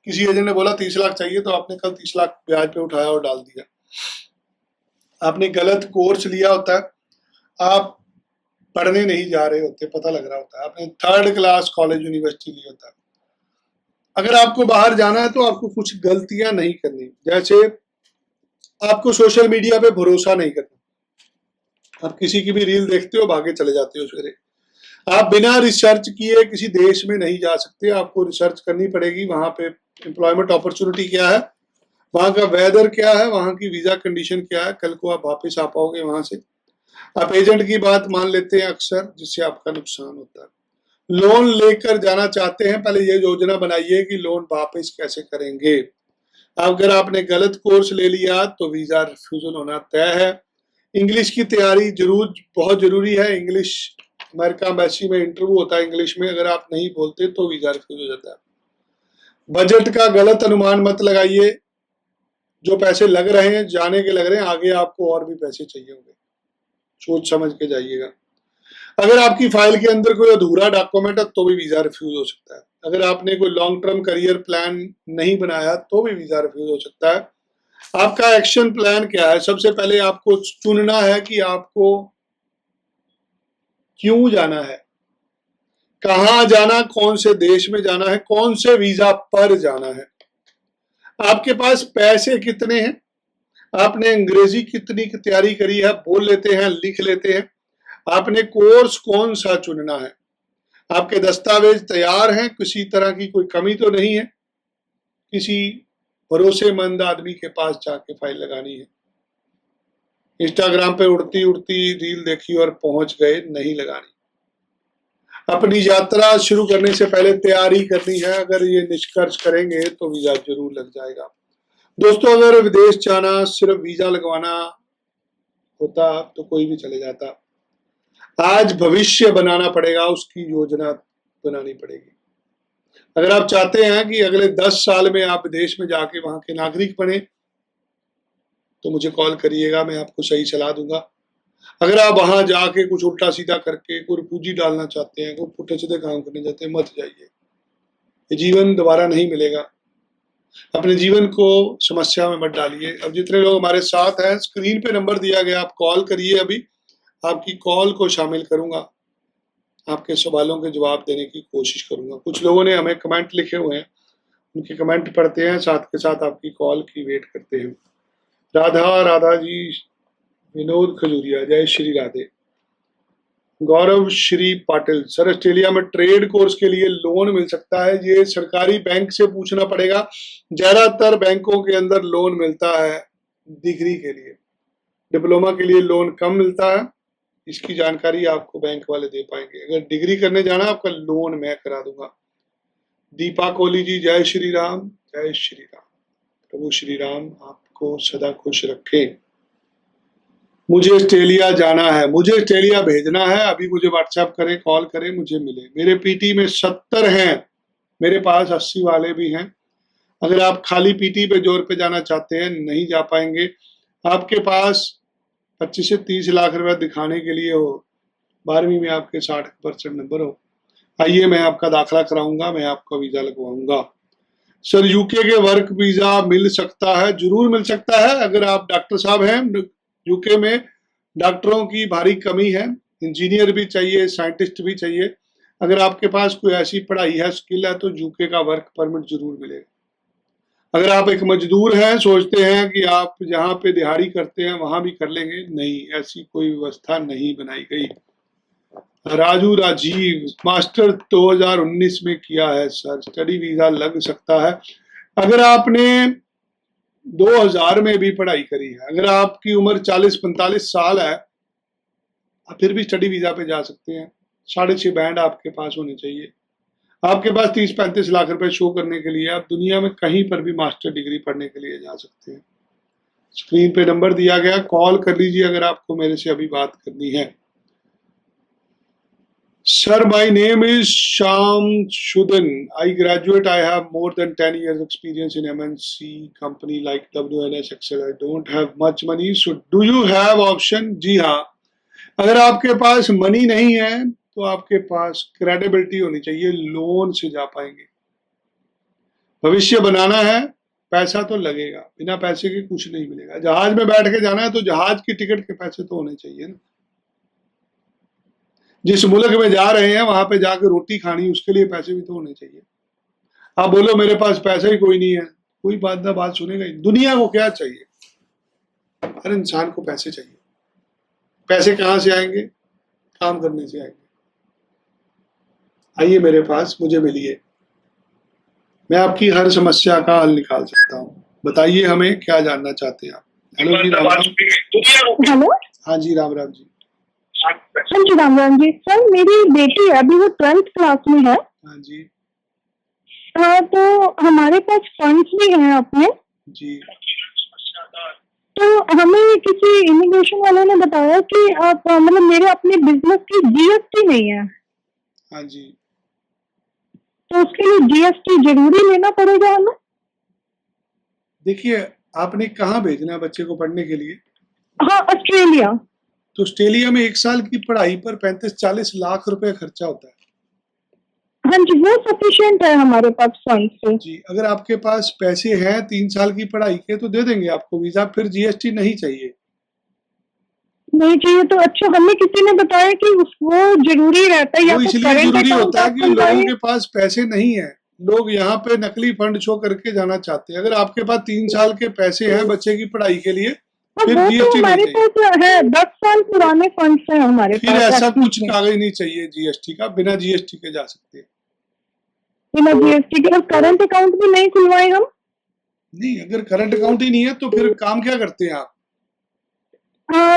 किसी एजेंट ने बोला 30 लाख चाहिए तो आपने कल 30 लाख ब्याज पे उठाया और डाल दिया। आपने गलत कोर्स लिया होता है, आप पढ़ने नहीं जा रहे होते, पता लग रहा होता है। आपने 3rd क्लास कॉलेज यूनिवर्सिटी लिया होता है, अगर आपको बाहर जाना है तो आपको कुछ गलतियां नहीं करनी, जैसे आपको सोशल मीडिया पे भरोसा नहीं करना। आप किसी की भी रील देखते हो, भागे चले जाते हो सवेरे। आप बिना रिसर्च किए किसी देश में नहीं जा सकते, आपको रिसर्च करनी पड़ेगी। वहां पे एम्प्लॉयमेंट अपॉर्चुनिटी क्या है, वहां का वेदर क्या है, वहां की वीजा कंडीशन क्या है, कल को आप वापस आ पाओगे वहां से। आप एजेंट की बात मान लेते हैं अक्सर, जिससे आपका नुकसान होता है। लोन लेकर जाना चाहते हैं, पहले ये योजना बनाइए कि लोन वापस कैसे करेंगे। अगर आपने गलत कोर्स ले लिया तो वीजा रिफ्यूजल होना तय है। इंग्लिश की तैयारी जरूर बहुत जरूरी है। इंग्लिश अमेरिका एम्बेसी में इंटरव्यू होता है इंग्लिश में, अगर आप नहीं बोलते तो वीजा रिफ्यूज हो जाता है। बजट का गलत अनुमान मत लगाइए। जो पैसे लग रहे हैं जाने के लग रहे हैं, आगे आपको और भी पैसे चाहिए होंगे, सोच समझ के जाइएगा। अगर आपकी फाइल के अंदर कोई अधूरा डॉक्यूमेंट है तो भी वीजा रिफ्यूज हो सकता है। अगर आपने कोई लॉन्ग टर्म करियर प्लान नहीं बनाया तो भी वीजा रिफ्यूज हो सकता है। आपका एक्शन प्लान क्या है? सबसे पहले आपको चुनना है कि आपको क्यों जाना है, कहां जाना, कौन से देश में जाना है, कौन से वीजा पर जाना है, आपके पास पैसे कितने हैं, आपने अंग्रेजी कितनी की तैयारी करी है, बोल लेते हैं, लिख लेते हैं, आपने कोर्स कौन सा चुनना है, आपके दस्तावेज तैयार हैं, किसी तरह की कोई कमी तो नहीं है, किसी भरोसेमंद आदमी के पास जाके फाइल लगानी है। इंस्टाग्राम पे उड़ती उड़ती रील देखी और पहुंच गए, नहीं लगानी। अपनी यात्रा शुरू करने से पहले तैयारी करनी है। अगर ये निष्कर्ष करेंगे तो वीजा जरूर लग जाएगा। दोस्तों, अगर विदेश जाना सिर्फ वीजा लगवाना होता तो कोई भी चले जाता। आज भविष्य बनाना पड़ेगा, उसकी योजना बनानी पड़ेगी। अगर आप चाहते हैं कि अगले 10 साल में आप विदेश में जाके वहां के नागरिक बने तो मुझे कॉल करिएगा, मैं आपको सही सलाह दूंगा। अगर आप वहां जाके कुछ उल्टा सीधा करके कोई पूंजी डालना चाहते हैं, कोई पुट्ठे सीधे काम करने चाहते हैं, मत जाइए। ये जीवन दोबारा नहीं मिलेगा। अपने जीवन को समस्या में मत डालिए। अब जितने लोग हमारे साथ हैं, स्क्रीन पे नंबर दिया गया, आप कॉल करिए। अभी आपकी कॉल को शामिल करूंगा, आपके सवालों के जवाब देने की कोशिश करूंगा। कुछ लोगों ने हमें कमेंट लिखे हुए हैं, उनके कमेंट पढ़ते हैं, साथ के साथ आपकी कॉल की वेट करते हैं। राधा राधा जी, विनोद खजूरिया, जय श्री राधे। गौरव श्री पाटिल, सर ऑस्ट्रेलिया में ट्रेड कोर्स के लिए लोन मिल सकता है? ये सरकारी बैंक से पूछना पड़ेगा। ज्यादातर बैंकों के अंदर लोन मिलता है डिग्री के लिए, डिप्लोमा के लिए लोन कम मिलता है। इसकी जानकारी आपको बैंक वाले दे पाएंगे। अगर डिग्री करने जाना, आपका लोन मैं करा दूंगा। दीपा कोहली जी, जय श्री राम, जय श्री राम। प्रभु श्री राम आपको सदा खुश रखे। मुझे ऑस्ट्रेलिया जाना है, मुझे ऑस्ट्रेलिया भेजना है, अभी मुझे व्हाट्सएप करें, कॉल करें, मुझे मिले। मेरे पीटी में 70 हैं, मेरे पास 80 वाले भी हैं। अगर आप खाली पीटी पे जोर पे जाना चाहते हैं, नहीं जा पाएंगे। आपके पास 25 से 30 लाख रुपए दिखाने के लिए हो, 12वीं में आपके 60% नंबर हो, आइए मैं आपका दाखिला कराऊंगा, मैं आपका वीजा लगवाऊंगा। सर, यूके के वर्क वीजा मिल सकता है? जरूर मिल सकता है। अगर आप डॉक्टर साहब हैं, यूके में डॉक्टरों की भारी कमी है, इंजीनियर भी चाहिए, साइंटिस्ट भी चाहिए। अगर आपके पास कोई ऐसी पढ़ाई है, स्किल है, तो यूके का वर्क परमिट जरूर मिलेगा। अगर आप एक मजदूर हैं, सोचते हैं कि आप जहां पे दिहाड़ी करते हैं वहां भी कर लेंगे, नहीं, ऐसी कोई व्यवस्था नहीं बनाई गई। राजू राजीव, मास्टर 2019 में किया है सर, स्टडी वीजा लग सकता है? अगर आपने 2000 में भी पढ़ाई करी है, अगर आपकी उम्र 40-45 साल है, आप फिर भी स्टडी वीजा पे जा सकते हैं। 6.5 बैंड आपके पास होने चाहिए। आपके पास 30-35 लाख रुपए शो करने के लिए आप दुनिया में कहीं पर भी मास्टर डिग्री पढ़ने के लिए जा सकते हैं। स्क्रीन पे नंबर दिया गया, कॉल कर लीजिए अगर आपको मेरे से अभी बात करनी है। Sir, my name is Sham Shudan. I graduate. I have more than 10 years experience in MNC company like WNS Excel. I don't have much money. So do you have option? जी हाँ, अगर आपके पास मनी नहीं है तो आपके पास credibility होनी चाहिए, loan से जा पाएंगे। भविष्य बनाना है, पैसा तो लगेगा, बिना पैसे के कुछ नहीं मिलेगा। जहाज में बैठ के जाना है तो जहाज की टिकट के पैसे तो होने चाहिए ना। जिस मुल्क में जा रहे हैं वहां पे जाकर रोटी खानी, उसके लिए पैसे भी तो होने चाहिए। आप बोलो मेरे पास पैसा ही कोई नहीं है, कोई बात ना बात सुनेगा ही। दुनिया को क्या चाहिए? हर इंसान को पैसे चाहिए। पैसे कहाँ से आएंगे? काम करने से आएंगे। आइए मेरे पास, मुझे मिलिए, मैं आपकी हर समस्या का हल निकाल सकता हूँ। बताइए हमें क्या जानना चाहते हैं आप। हेलो जी, राम राम। हेलो। हाँ जी, राम राम जी। हाँ जी, राम राम जी। सर, मेरी बेटी है, अभी वो 12th क्लास में है। हाँ जी हाँ, तो हमारे पास फंड्स भी हैं अपने। जी। तो हमें किसी इमिग्रेशन वालों ने बताया कि आप मतलब मेरे अपने बिजनेस की जीएसटी नहीं है, हाँ जी, तो उसके लिए जीएसटी जरूरी लेना पड़ेगा हमें। देखिए आपने कहाँ भेजना है बच्चे को पढ़ने के लिए? हाँ, ऑस्ट्रेलिया। तो ऑस्ट्रेलिया में 1 साल की पढ़ाई पर 35-40 लाख रुपए खर्चा होता है। हाँ जी, वो सफिशिएंट है हमारे पास फंड से। जी, अगर आपके पास पैसे हैं 3 साल की पढ़ाई के तो दे देंगे आपको वीजा, फिर जीएसटी नहीं चाहिए। नहीं चाहिए तो अच्छा, हमें किसी ने बताया कि वो जरूरी रहता है, या वो तो इसलिए करंट जरूरी अकाउंट होता है आप कि लोगों खुलवाइए। के पास पैसे नहीं है, लोग यहाँ पे नकली फंड शो करके जाना चाहते हैं। अगर आपके पास 3 साल के पैसे हैं बच्चे की पढ़ाई के लिए, हाँ, फिर वो तो जीएसटी नहीं हमारे चाहिए। पास है, 10 साल पुराने फंड्स हैं हमारे फिर पास ऐसा एक्टिव कुछ में। कागज नहीं चाहिए जीएसटी का, बिना जीएसटी के जा सकते हैं। बिना जीएसटी के। और करंट अकाउंट भी नहीं खुलवाए हम। नहीं, अगर करंट अकाउंट ही नहीं है तो फिर काम क्या करते हैं आप?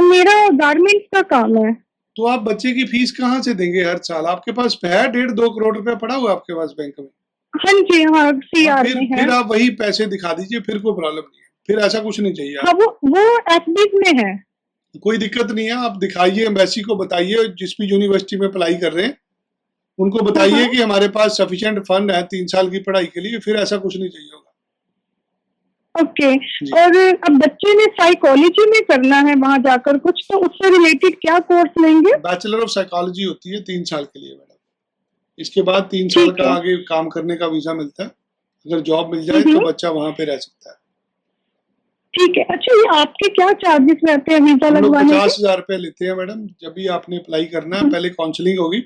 मेरा गारमेंट्स का काम है। तो आप बच्चे की फीस कहाँ से देंगे हर साल? आपके पास है 1.5-2 करोड़ रुपया पड़ा हुआ है आपके पास बैंक में। हाँ जी, हाँ, हाँ, सीआर में है। फिर आप वही पैसे दिखा दीजिए, फिर कोई प्रॉब्लम नहीं है। फिर ऐसा कुछ नहीं चाहिए हाँ, आप। वो एफडी में है। कोई दिक्कत नहीं है, आप दिखाइए, एम्बेसी को बताइए, जिस भी यूनिवर्सिटी में अप्लाई कर रहे हैं उनको हाँ बताइए हाँ। कि हमारे पास सफिशिएंट फंड है 3 साल की पढ़ाई के लिए, फिर ऐसा कुछ नहीं चाहिए होगा। ओके। जी, और अब बच्चे ने साइकोलॉजी में करना है वहां जाकर कुछ, तो उससे रिलेटेड क्या कोर्स लेंगे? बैचलर ऑफ साइकोलॉजी होती है 3 साल के लिए मैडम। इसके बाद 3 साल ठीक का है। आगे काम करने का वीजा मिलता है। अगर जॉब मिल जाए तो बच्चा वहां पे रह सकता है। ठीक है। अच्छा, ये आपके क्या चार्जेस रहते हैं वीजा हम लोग लगवाने के? 50,000 रुपये लेते हैं मैडम। जब भी आपने अप्लाई करना है पहले काउंसलिंग होगी,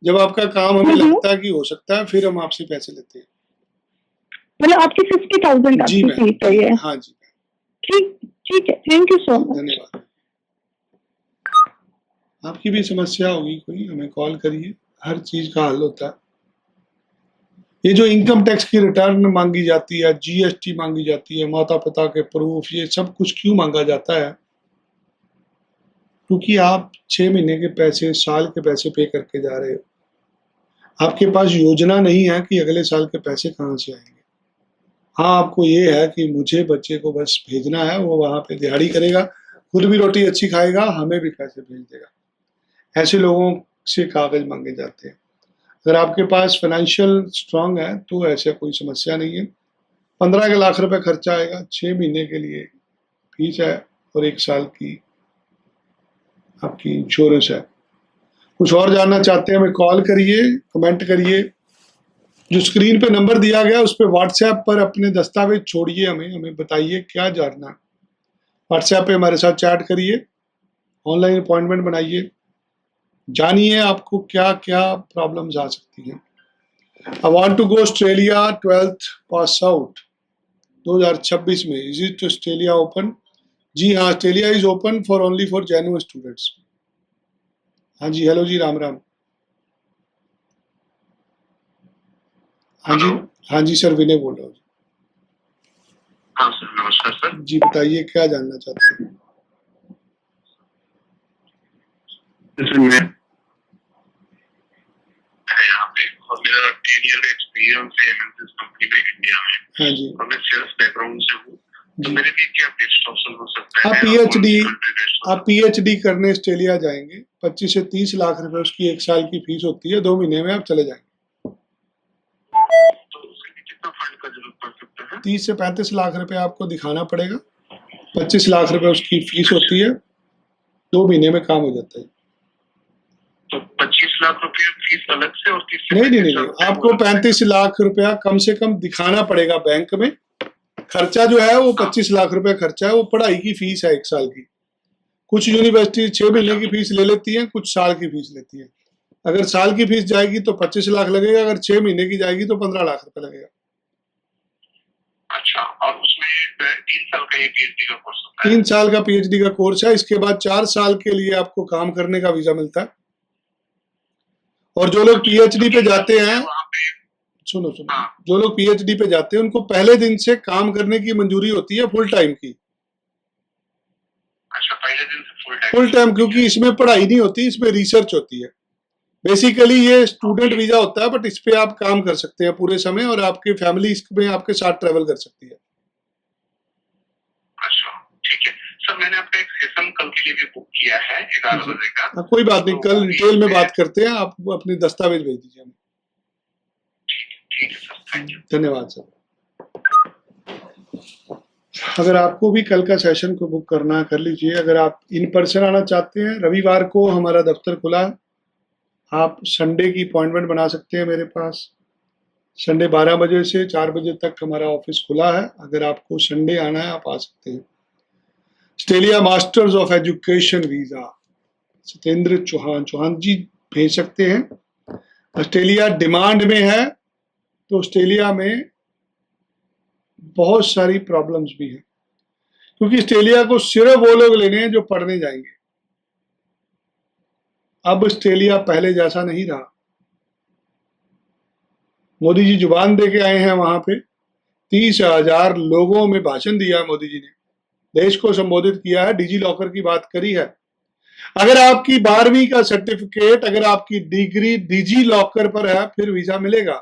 जब आपका काम हमें लगता है कि हो सकता है फिर हम आपसे पैसे लेते हैं। मतलब आपकी 50,000 जी आपकी मैम, फीस है ये? हाँ जी ठीक। ठीक है, थैंक यू सो जी, मच। धन्यवाद। आपकी भी समस्या होगी कोई, हमें कॉल करिए, हर चीज का हल होता है। ये जो इनकम टैक्स की रिटर्न मांगी जाती है, जीएसटी मांगी जाती है, माता पिता के प्रूफ, ये सब कुछ क्यों मांगा जाता है? क्योंकि आप 6 महीने के पैसे, साल के पैसे पे करके जा रहे हो। आपके पास योजना नहीं है कि अगले साल के पैसे कहाँ से आएंगे। हाँ, आपको ये है कि मुझे बच्चे को बस भेजना है, वो वहां पे दिहाड़ी करेगा, खुद भी रोटी अच्छी खाएगा, हमें भी पैसे भेज देगा। ऐसे लोगों से कागज मांगे जाते हैं। अगर आपके पास फाइनेंशियल स्ट्रांग है तो ऐसा कोई समस्या नहीं है। 15 लाख रुपए खर्चा आएगा, 6 महीने के लिए फीस है और 1 साल की आपकी इंश्योरेंस है। कुछ और जानना चाहते हैं हमें कॉल करिए, कमेंट करिए। जो स्क्रीन पे नंबर दिया गया उस पर व्हाट्सएप पर अपने दस्तावेज छोड़िए, हमें बताइए क्या जानना है। व्हाट्सएप पे हमारे साथ चैट करिए, ऑनलाइन अपॉइंटमेंट बनाइए, जानिए आपको क्या क्या प्रॉब्लम्स आ सकती हैं। I want to go Australia 12th pass out 2026 में। Is it Australia open? जी हाँ, Australia is open for only for genuine students. हाँ जी, हेलो जी, राम राम। हाँ जी, हाँ जी सर, विनय बोल रहा हूँ। हाँ सर, नमस्कार सर। जी बताइए क्या जानना चाहते हैं? सर मैं यहाँ पे और मेरा 10 ईयर का एक्सपीरियंस है एमएनसी कंपनी में इंडिया में। हाँ जी, और मैं सेल्स बैकग्राउंड से हूँ, तो जी। मेरे लिए क्या बेस्ट ऑप्शन हो सकता आप है? पीएचडी करने ऑस्ट्रेलिया जाएंगे, 25 से 30 लाख रुपए उसकी 1 साल की फीस होती है, 2 महीने में आप चले जाएंगे। तो उसके लिए कितना फंड का जरूरत पड़ सकता है? 30 से 35 लाख रुपए आपको दिखाना पड़ेगा, 25 लाख रुपए उसकी फीस होती है, 2 महीने में काम हो जाता है। तो 25 लाख रुपए फीस अलग से और 30 से नहीं नहीं 35 नहीं, लाख रुपए आपको 35 लाख रुपया कम से कम दिखाना पड़ेगा बैंक में। खर्चा जो है वो 25 लाख रुपए खर्चा है, वो पढ़ाई की फीस है 1 साल की। कुछ यूनिवर्सिटी 6 महीने की फीस ले लेती है, कुछ साल की फीस लेती है। अगर साल की फीस जाएगी तो 25 लाख लगेगा, अगर 6 महीने की जाएगी तो 15 लाख रुपए लगेगा। अच्छा, और उसमें 3 साल का ये PhD का कोर्स होता है? 3 साल का PhD का कोर्स है। इसके बाद 4 साल के लिए आपको काम करने का वीजा मिलता है। और जो लोग PhD पे जाते हैं, वहाँ पे सुनो, हाँ। जो लोग PhD पे जाते हैं उनको पहले दिन से काम करने की मंजूरी होती है फुल टाइम की। अच्छा, पहले दिन से फुल टाइम, क्योंकि इसमें पढ़ाई नहीं होती, इसमें रिसर्च होती है। बेसिकली ये स्टूडेंट वीजा होता है, बट इस पे आप काम कर सकते हैं पूरे समय और आपकी फैमिली इसमें आपके साथ ट्रेवल कर सकती है। अच्छा, ठीक है सर। मैंने आपका एक सेशन कल के लिए भी बुक किया है 11 बजे का। हाँ, कोई बात नहीं, कल डिटेल में बात करते हैं। आप अपनी दस्तावेज भेज दीजिए हमें। ठीक है सर, थैंक यू। धन्यवाद सर। अगर आपको भी कल का सेशन को बुक करना है कर लीजिए। अगर आप इन पर्सन आना चाहते हैं, रविवार को हमारा दफ्तर खुला है। आप संडे की अपॉइंटमेंट बना सकते हैं मेरे पास। संडे 12 बजे से 4 बजे तक हमारा ऑफिस खुला है। अगर आपको संडे आना है आप आ सकते हैं। Australia masters of education visa, Satyendra Chauhan ji भेज सकते हैं। ऑस्ट्रेलिया डिमांड में है, तो ऑस्ट्रेलिया में बहुत सारी प्रॉब्लम्स भी हैं, क्योंकि ऑस्ट्रेलिया को सिर्फ वो लोग लेने हैं जो पढ़ने जाएंगे। अब ऑस्ट्रेलिया पहले जैसा नहीं रहा। मोदी जी जुबान दे के आए हैं, वहां पे 30,000 लोगों में भाषण दिया है मोदी जी ने, देश को संबोधित किया है, डिजी लॉकर की बात करी है। अगर आपकी 12वीं का सर्टिफिकेट, अगर आपकी डिग्री डिजी लॉकर पर है, फिर वीजा मिलेगा।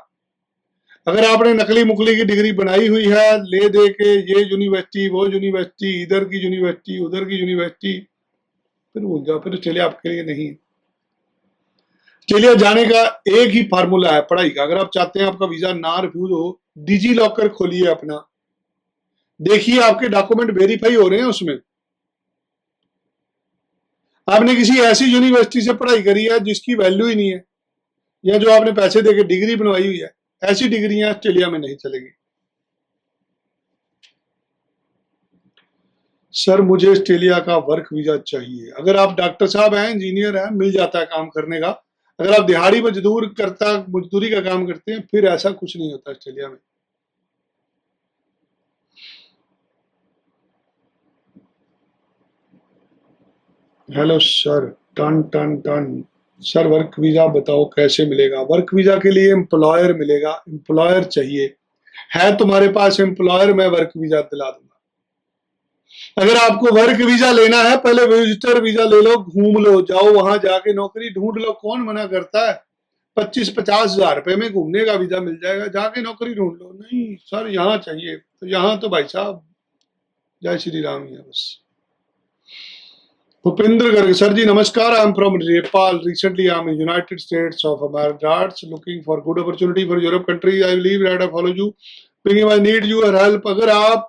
अगर आपने नकली मुकली की डिग्री बनाई हुई है, ले दे के ये यूनिवर्सिटी वो यूनिवर्सिटी, इधर की यूनिवर्सिटी उधर की यूनिवर्सिटी, फिर भूल जाओ, फिर ऑस्ट्रेलिया आपके लिए नहीं है। ऑस्ट्रेलिया जाने का एक ही फार्मूला है पढ़ाई का। अगर आप चाहते हैं आपका वीजा ना रिफ्यूज हो, डिजी लॉकर खोलिए अपना, देखिए आपके डॉक्यूमेंट वेरीफाई हो रहे हैं उसमें। आपने किसी ऐसी यूनिवर्सिटी से पढ़ाई करी है जिसकी वैल्यू ही नहीं है, या जो आपने पैसे देके डिग्री बनवाई हुई है, ऐसी डिग्रियां ऑस्ट्रेलिया में नहीं चलेगी। सर मुझे ऑस्ट्रेलिया का वर्क वीजा चाहिए। अगर आप डॉक्टर साहब हैं, इंजीनियर हैं, मिल जाता है काम करने का। अगर आप दिहाड़ी मजदूरी का काम करते हैं, फिर ऐसा कुछ नहीं होता ऑस्ट्रेलिया में। हेलो सर, टन टन टन सर, वर्क वीजा बताओ कैसे मिलेगा। वर्क वीजा के लिए एम्प्लॉयर मिलेगा, एम्प्लॉयर चाहिए है तुम्हारे पास एम्प्लॉयर, मैं वर्क वीजा दिला दूंगा। अगर आपको वर्क वीजा लेना है, पहले विजिटर वीजा ले लो, घूम लो, जाओ वहां जाके नौकरी ढूंढ लो। कौन मना करता है? 25-50 हजार रुपए में घूमने का वीजा मिल जाएगा, जाके नौकरी ढूंढ लो। नहीं सर यहाँ चाहिए, तो यहाँ तो भाई साहब जय श्री राम ही है बस। भूपेंद्र गर्ग सर जी नमस्कार, I am from Nepal, recently I am in United states of America, looking for good opportunity for Europe country, I believe that I follow you, because I need your help. अगर आप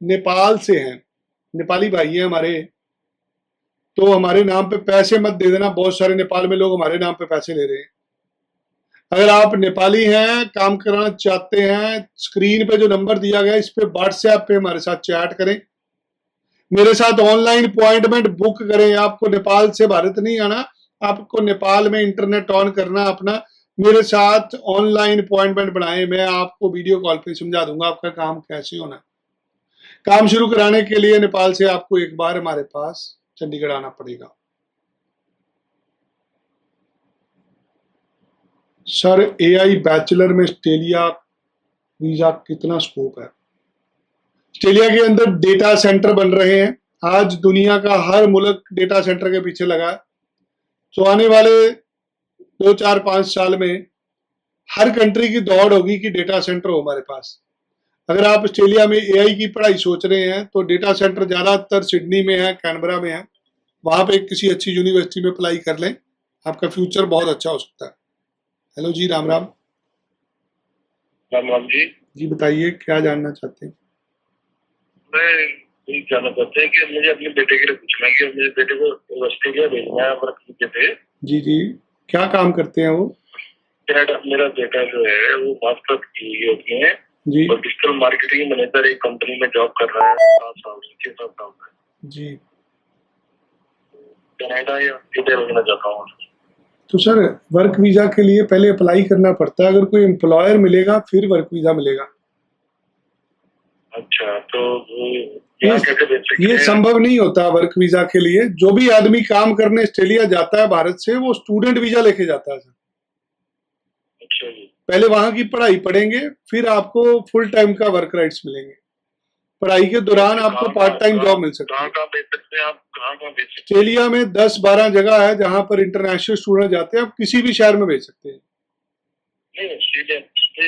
नेपाल से हैं, नेपाली भाई हैं हमारे, तो हमारे नाम पे पैसे मत दे देना। बहुत सारे नेपाल में लोग हमारे नाम पे पैसे ले रहे हैं। अगर आप नेपाली हैं, काम कराना चाहते हैं, स्क्रीन पे जो नंबर दिया गया है इस पे व्हाट्सएप पे हमारे साथ चैट करें, मेरे साथ ऑनलाइन अपॉइंटमेंट बुक करें। आपको नेपाल से भारत नहीं आना, आपको नेपाल में इंटरनेट ऑन करना अपना, मेरे साथ ऑनलाइन अपॉइंटमेंट बनाएं, मैं आपको वीडियो कॉल पे समझा दूंगा आपका काम कैसे होना। काम शुरू कराने के लिए नेपाल से आपको एक बार हमारे पास चंडीगढ़ आना पड़ेगा। सर एआई बैचलर में ऑस्ट्रेलिया वीजा कितना स्कोप है? ऑस्ट्रेलिया के अंदर डेटा सेंटर बन रहे हैं। आज दुनिया का हर मुल्क डेटा सेंटर के पीछे लगा है। तो आने वाले 2-4-5 साल में हर कंट्री की दौड़ होगी कि डेटा सेंटर हो हमारे पास। अगर आप ऑस्ट्रेलिया में एआई की पढ़ाई सोच रहे हैं, तो डेटा सेंटर ज्यादातर सिडनी में है, कैनबरा में है, वहां पे किसी अच्छी यूनिवर्सिटी में अप्लाई कर लें, आपका फ्यूचर बहुत अच्छा हो सकता है। हेलो जी, राम राम। राम राम जी। जी बताइए, क्या जानना चाहते हैं? मैं ये जानना चाहते हैं कि मुझे अपने बेटे के लिए पूछना है कि मुझे बेटे को ऑस्ट्रेलिया भेजना है वर्क वीजे पे। जी जी, क्या काम करते हैं वो? मेरा बेटा जो है वो मास्टर की हुई है उसमें जी और डिजिटल मार्केटिंग मैनेजर एक कंपनी में जॉब कर रहा है 6-7 साल से। जी, कनाडा या इधर भेजना चाहता हूँ। तो सर वर्क वीजा के लिए पहले अप्लाई करना पड़ता है। अगर कोई एम्प्लॉयर मिलेगा फिर वर्क वीजा मिलेगा। अच्छा, तो ये यहाँ कैसे भेज सकते ये हैं? संभव नहीं होता वर्क वीजा के लिए। जो भी आदमी काम करने ऑस्ट्रेलिया जाता है भारत से, वो स्टूडेंट वीजा लेके जाता है सर। अच्छा जी। पहले वहां की पढ़ाई पढ़ेंगे, फिर आपको फुल टाइम का वर्क राइट्स मिलेंगे। पढ़ाई के दौरान आपको पार्ट टाइम जॉब मिल सकती है। कहाँ भेज सकते हैं आप? कहाँ भेज सकते हैं? ऑस्ट्रेलिया में 10-12 जगह है जहां पर इंटरनेशनल स्टूडेंट जाते हैं। आप किसी भी शहर में भेज सकते हैं। नहीं, ऑस्ट्रेलिया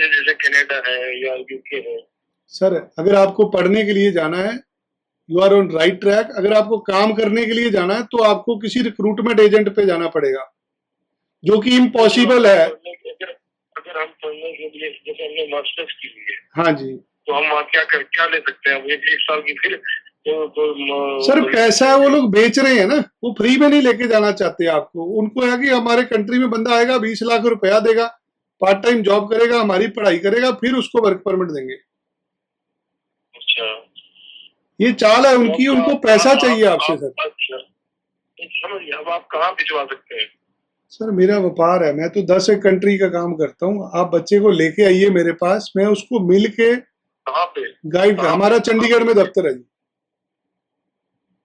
जैसे कनाडा है या यूके है। सर अगर आपको पढ़ने के लिए जाना है, you are on right track. अगर आपको काम करने के लिए जाना है तो आपको किसी रिक्रूटमेंट एजेंट पे जाना पड़ेगा, जो कि इम्पॉसिबल है। अगर हम पढ़ने के लिए, जैसे हमने मास्टर्स की हुई है, हाँ जी तो हम वहाँ क्या ले सकते हैं? एक साल की फिर सर पैसा है वो लोग बेच रहे हैं ना, वो फ्री में नहीं लेके जाना चाहते आपको। उनको है कि हमारे कंट्री में बंदा आएगा, 20 लाख रुपया देगा, पार्ट टाइम जॉब करेगा, हमारी पढ़ाई करेगा, फिर उसको वर्क परमिट देंगे। अच्छा, ये चाल है उनकी, उनको पैसा चाहिए आपसे सर। अच्छा, समझ गया। अब आप कहाँ भिजवा सकते हैं? सर मेरा व्यापार है, मैं तो 10 एक कंट्री का काम करता हूँ। आप बच्चे को लेके आइए मेरे पास, मैं उसको मिल के कहाँ पे? गाइड। हमारा चंडीगढ़ में दफ्तर है जी।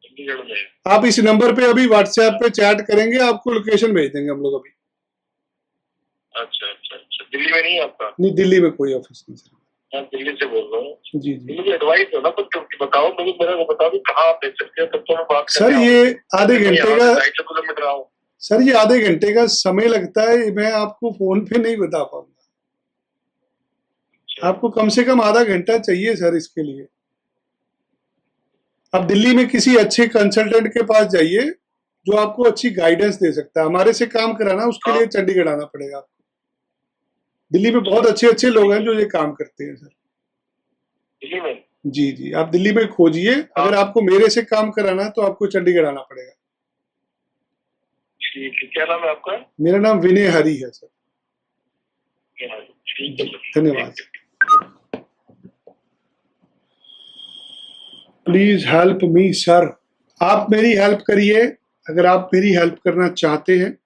चंडीगढ़ में? आप इस नंबर पे अभी व्हाट्सएप पे चैट करेंगे, आपको लोकेशन भेज देंगे हम लोग अभी। अच्छा अच्छा अच्छा, दिल्ली में नहीं है आपका? नहीं, दिल्ली में कोई ऑफिस नहीं सर। मैं दिल्ली से बोल रहा हूँ। जी जी मुझे एडवाइस हो ना, तो बताओ मुझे, मेरे को बताओ कि कहाँ आप भेज सकते हैं, तब तो मैं बात सर। ये आधे घंटे का 250 किलोमीटर आऊँ। सर ये आधे घंटे का समय लगता है, मैं आपको फोन पे नहीं बता पाऊंगा। आपको कम से कम आधा घंटा चाहिए सर इसके लिए। आप दिल्ली में किसी अच्छे कंसल्टेंट के पास जाइए जो आपको अच्छी गाइडेंस दे सकता है। हमारे से काम कराना उसके लिए चंडीगढ़ आना पड़ेगा आपको। दिल्ली में बहुत अच्छे अच्छे लोग हैं जो ये काम करते हैं सर। दिल्ली में? जी जी, आप दिल्ली में खोजिए। अगर आपको मेरे से काम कराना है तो आपको चंडीगढ़ आना पड़ेगा। ठीक है, क्या नाम है आपका? मेरा नाम विनय हरी है सर। ठीक है, धन्यवाद। Please help me sir. आप मेरी हेल्प करिए। अगर आप मेरी हेल्प करना चाहते हैं,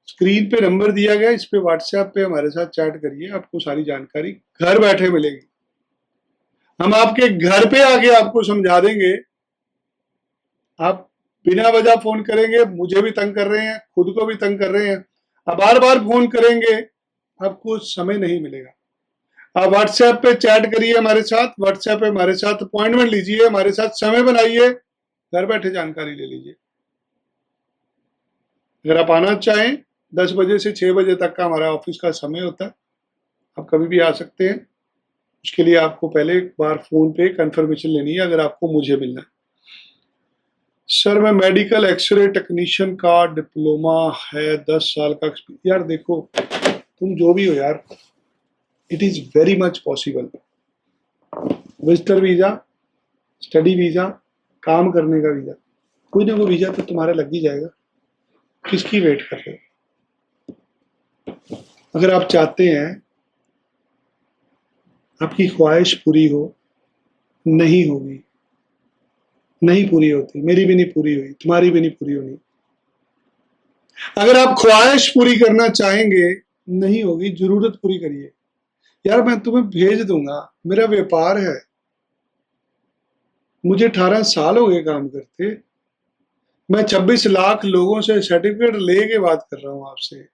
स्क्रीन पे नंबर दिया गया, इस पे व्हाट्सएप पे हमारे साथ चैट करिए। आपको सारी जानकारी घर बैठे मिलेगी। हम आपके घर पे आके आपको समझा देंगे। आप बिना वजह फोन करेंगे, मुझे भी तंग कर रहे हैं, खुद को भी तंग कर रहे हैं। आप बार बार फोन करेंगे, आपको समय नहीं मिलेगा। आप व्हाट्सएप पे चैट करिए हमारे साथ, व्हाट्सएप पे हमारे साथ अपॉइंटमेंट लीजिए, हमारे साथ समय बनाइए, घर बैठे जानकारी ले लीजिए। अगर आप आना चाहें, 10 बजे से 6 बजे तक का हमारा ऑफिस का समय होता है। आप कभी भी आ सकते हैं। उसके लिए आपको पहले एक बार फोन पे कंफर्मेशन लेनी है, अगर आपको मुझे मिलना है। सर मैं मेडिकल एक्सरे टेक्नीशियन का डिप्लोमा है, 10 साल का एक्सपीरियंस। यार देखो, तुम जो भी हो यार, it is very much possible. Visitor visa, study visa, काम करने का वीजा, कोई ना कोई वीजा तो तुम्हारा लग ही जाएगा। किसकी वेट कर रहे हो? अगर आप चाहते हैं आपकी ख्वाहिश पूरी हो, नहीं होगी, नहीं पूरी होती। मेरी भी नहीं पूरी हुई, तुम्हारी भी नहीं पूरी होनी। अगर आप ख्वाहिश पूरी करना चाहेंगे, नहीं होगी, जरूरत पूरी करिए। यार मैं तुम्हें भेज दूंगा, मेरा व्यापार है। मुझे 18 साल हो गए काम करते। मैं 26 लाख लोगों से सर्टिफिकेट लेके बात कर रहा हूं आपसे।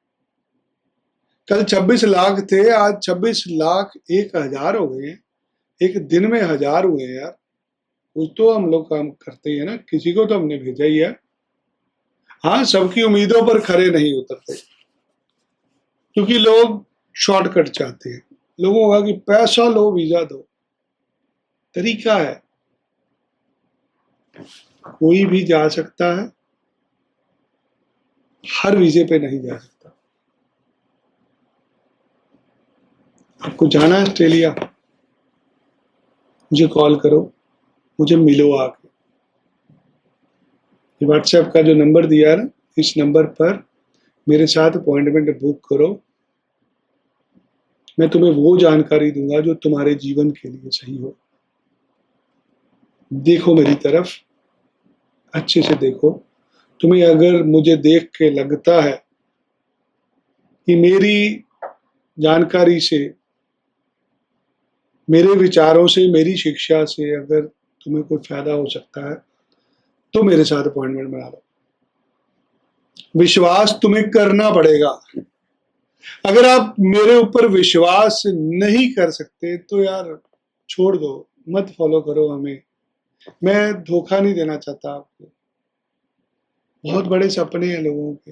कल 26 लाख थे, आज 26 लाख 1,000 हो गए। एक दिन में 1000 हुए यार। कुछ तो हम लोग काम करते हैं ना, किसी को तो हमने भेजा ही है। हाँ, सबकी उम्मीदों पर खरे नहीं उतरते, क्योंकि लोग शॉर्टकट चाहते हैं। लोगों का कि पैसा लो, वीजा दो। तरीका है, कोई भी जा सकता है, हर वीजे पे नहीं जा सकता। आपको जाना है ऑस्ट्रेलिया, मुझे कॉल करो, मुझे मिलो आके। व्हाट्सएप का जो नंबर दिया है ना, इस नंबर पर मेरे साथ अपॉइंटमेंट बुक करो। मैं तुम्हें वो जानकारी दूंगा जो तुम्हारे जीवन के लिए सही हो। देखो मेरी तरफ, अच्छे से देखो। तुम्हें अगर मुझे देख के लगता है कि मेरी जानकारी से मेरे विचारों से, मेरी शिक्षा से अगर तुम्हें कोई फायदा हो सकता है तो मेरे साथ अपॉइंटमेंट बना लो। विश्वास तुम्हें करना पड़ेगा। अगर आप मेरे ऊपर विश्वास नहीं कर सकते तो यार छोड़ दो, मत फॉलो करो हमें। मैं धोखा नहीं देना चाहता आपको। बहुत बड़े सपने हैं लोगों के,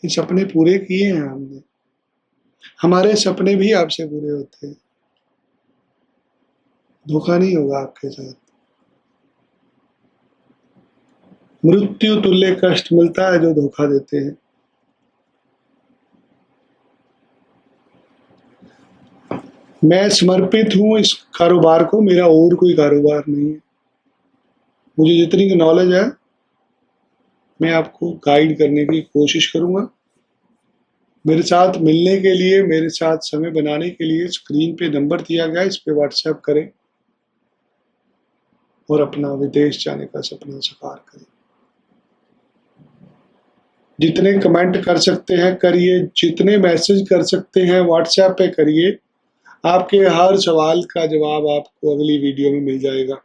ये सपने पूरे किए हैं हमने। हमारे सपने भी आपसे पूरे होते हैं। धोखा नहीं होगा आपके साथ। मृत्यु तुल्य कष्ट मिलता है जो धोखा देते हैं। मैं समर्पित हूं इस कारोबार को, मेरा और कोई कारोबार नहीं है। मुझे जितनी नॉलेज है मैं आपको गाइड करने की कोशिश करूंगा। मेरे साथ मिलने के लिए, मेरे साथ समय बनाने के लिए स्क्रीन पे नंबर दिया गया है, इस पे व्हाट्सएप करें और अपना विदेश जाने का सपना साकार करें। जितने कमेंट कर सकते हैं करिए, जितने मैसेज कर सकते हैं व्हाट्सएप पे करिए। आपके हर सवाल का जवाब आपको अगली वीडियो में मिल जाएगा।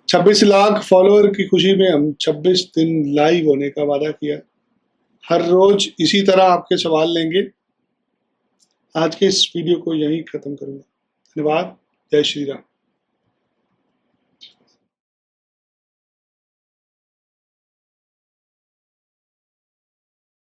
26 लाख फॉलोअर की खुशी में हम 26 दिन लाइव होने का वादा किया। हर रोज इसी तरह आपके सवाल लेंगे। आज के इस वीडियो को यहीं खत्म करूंगा। धन्यवाद। जय श्री राम।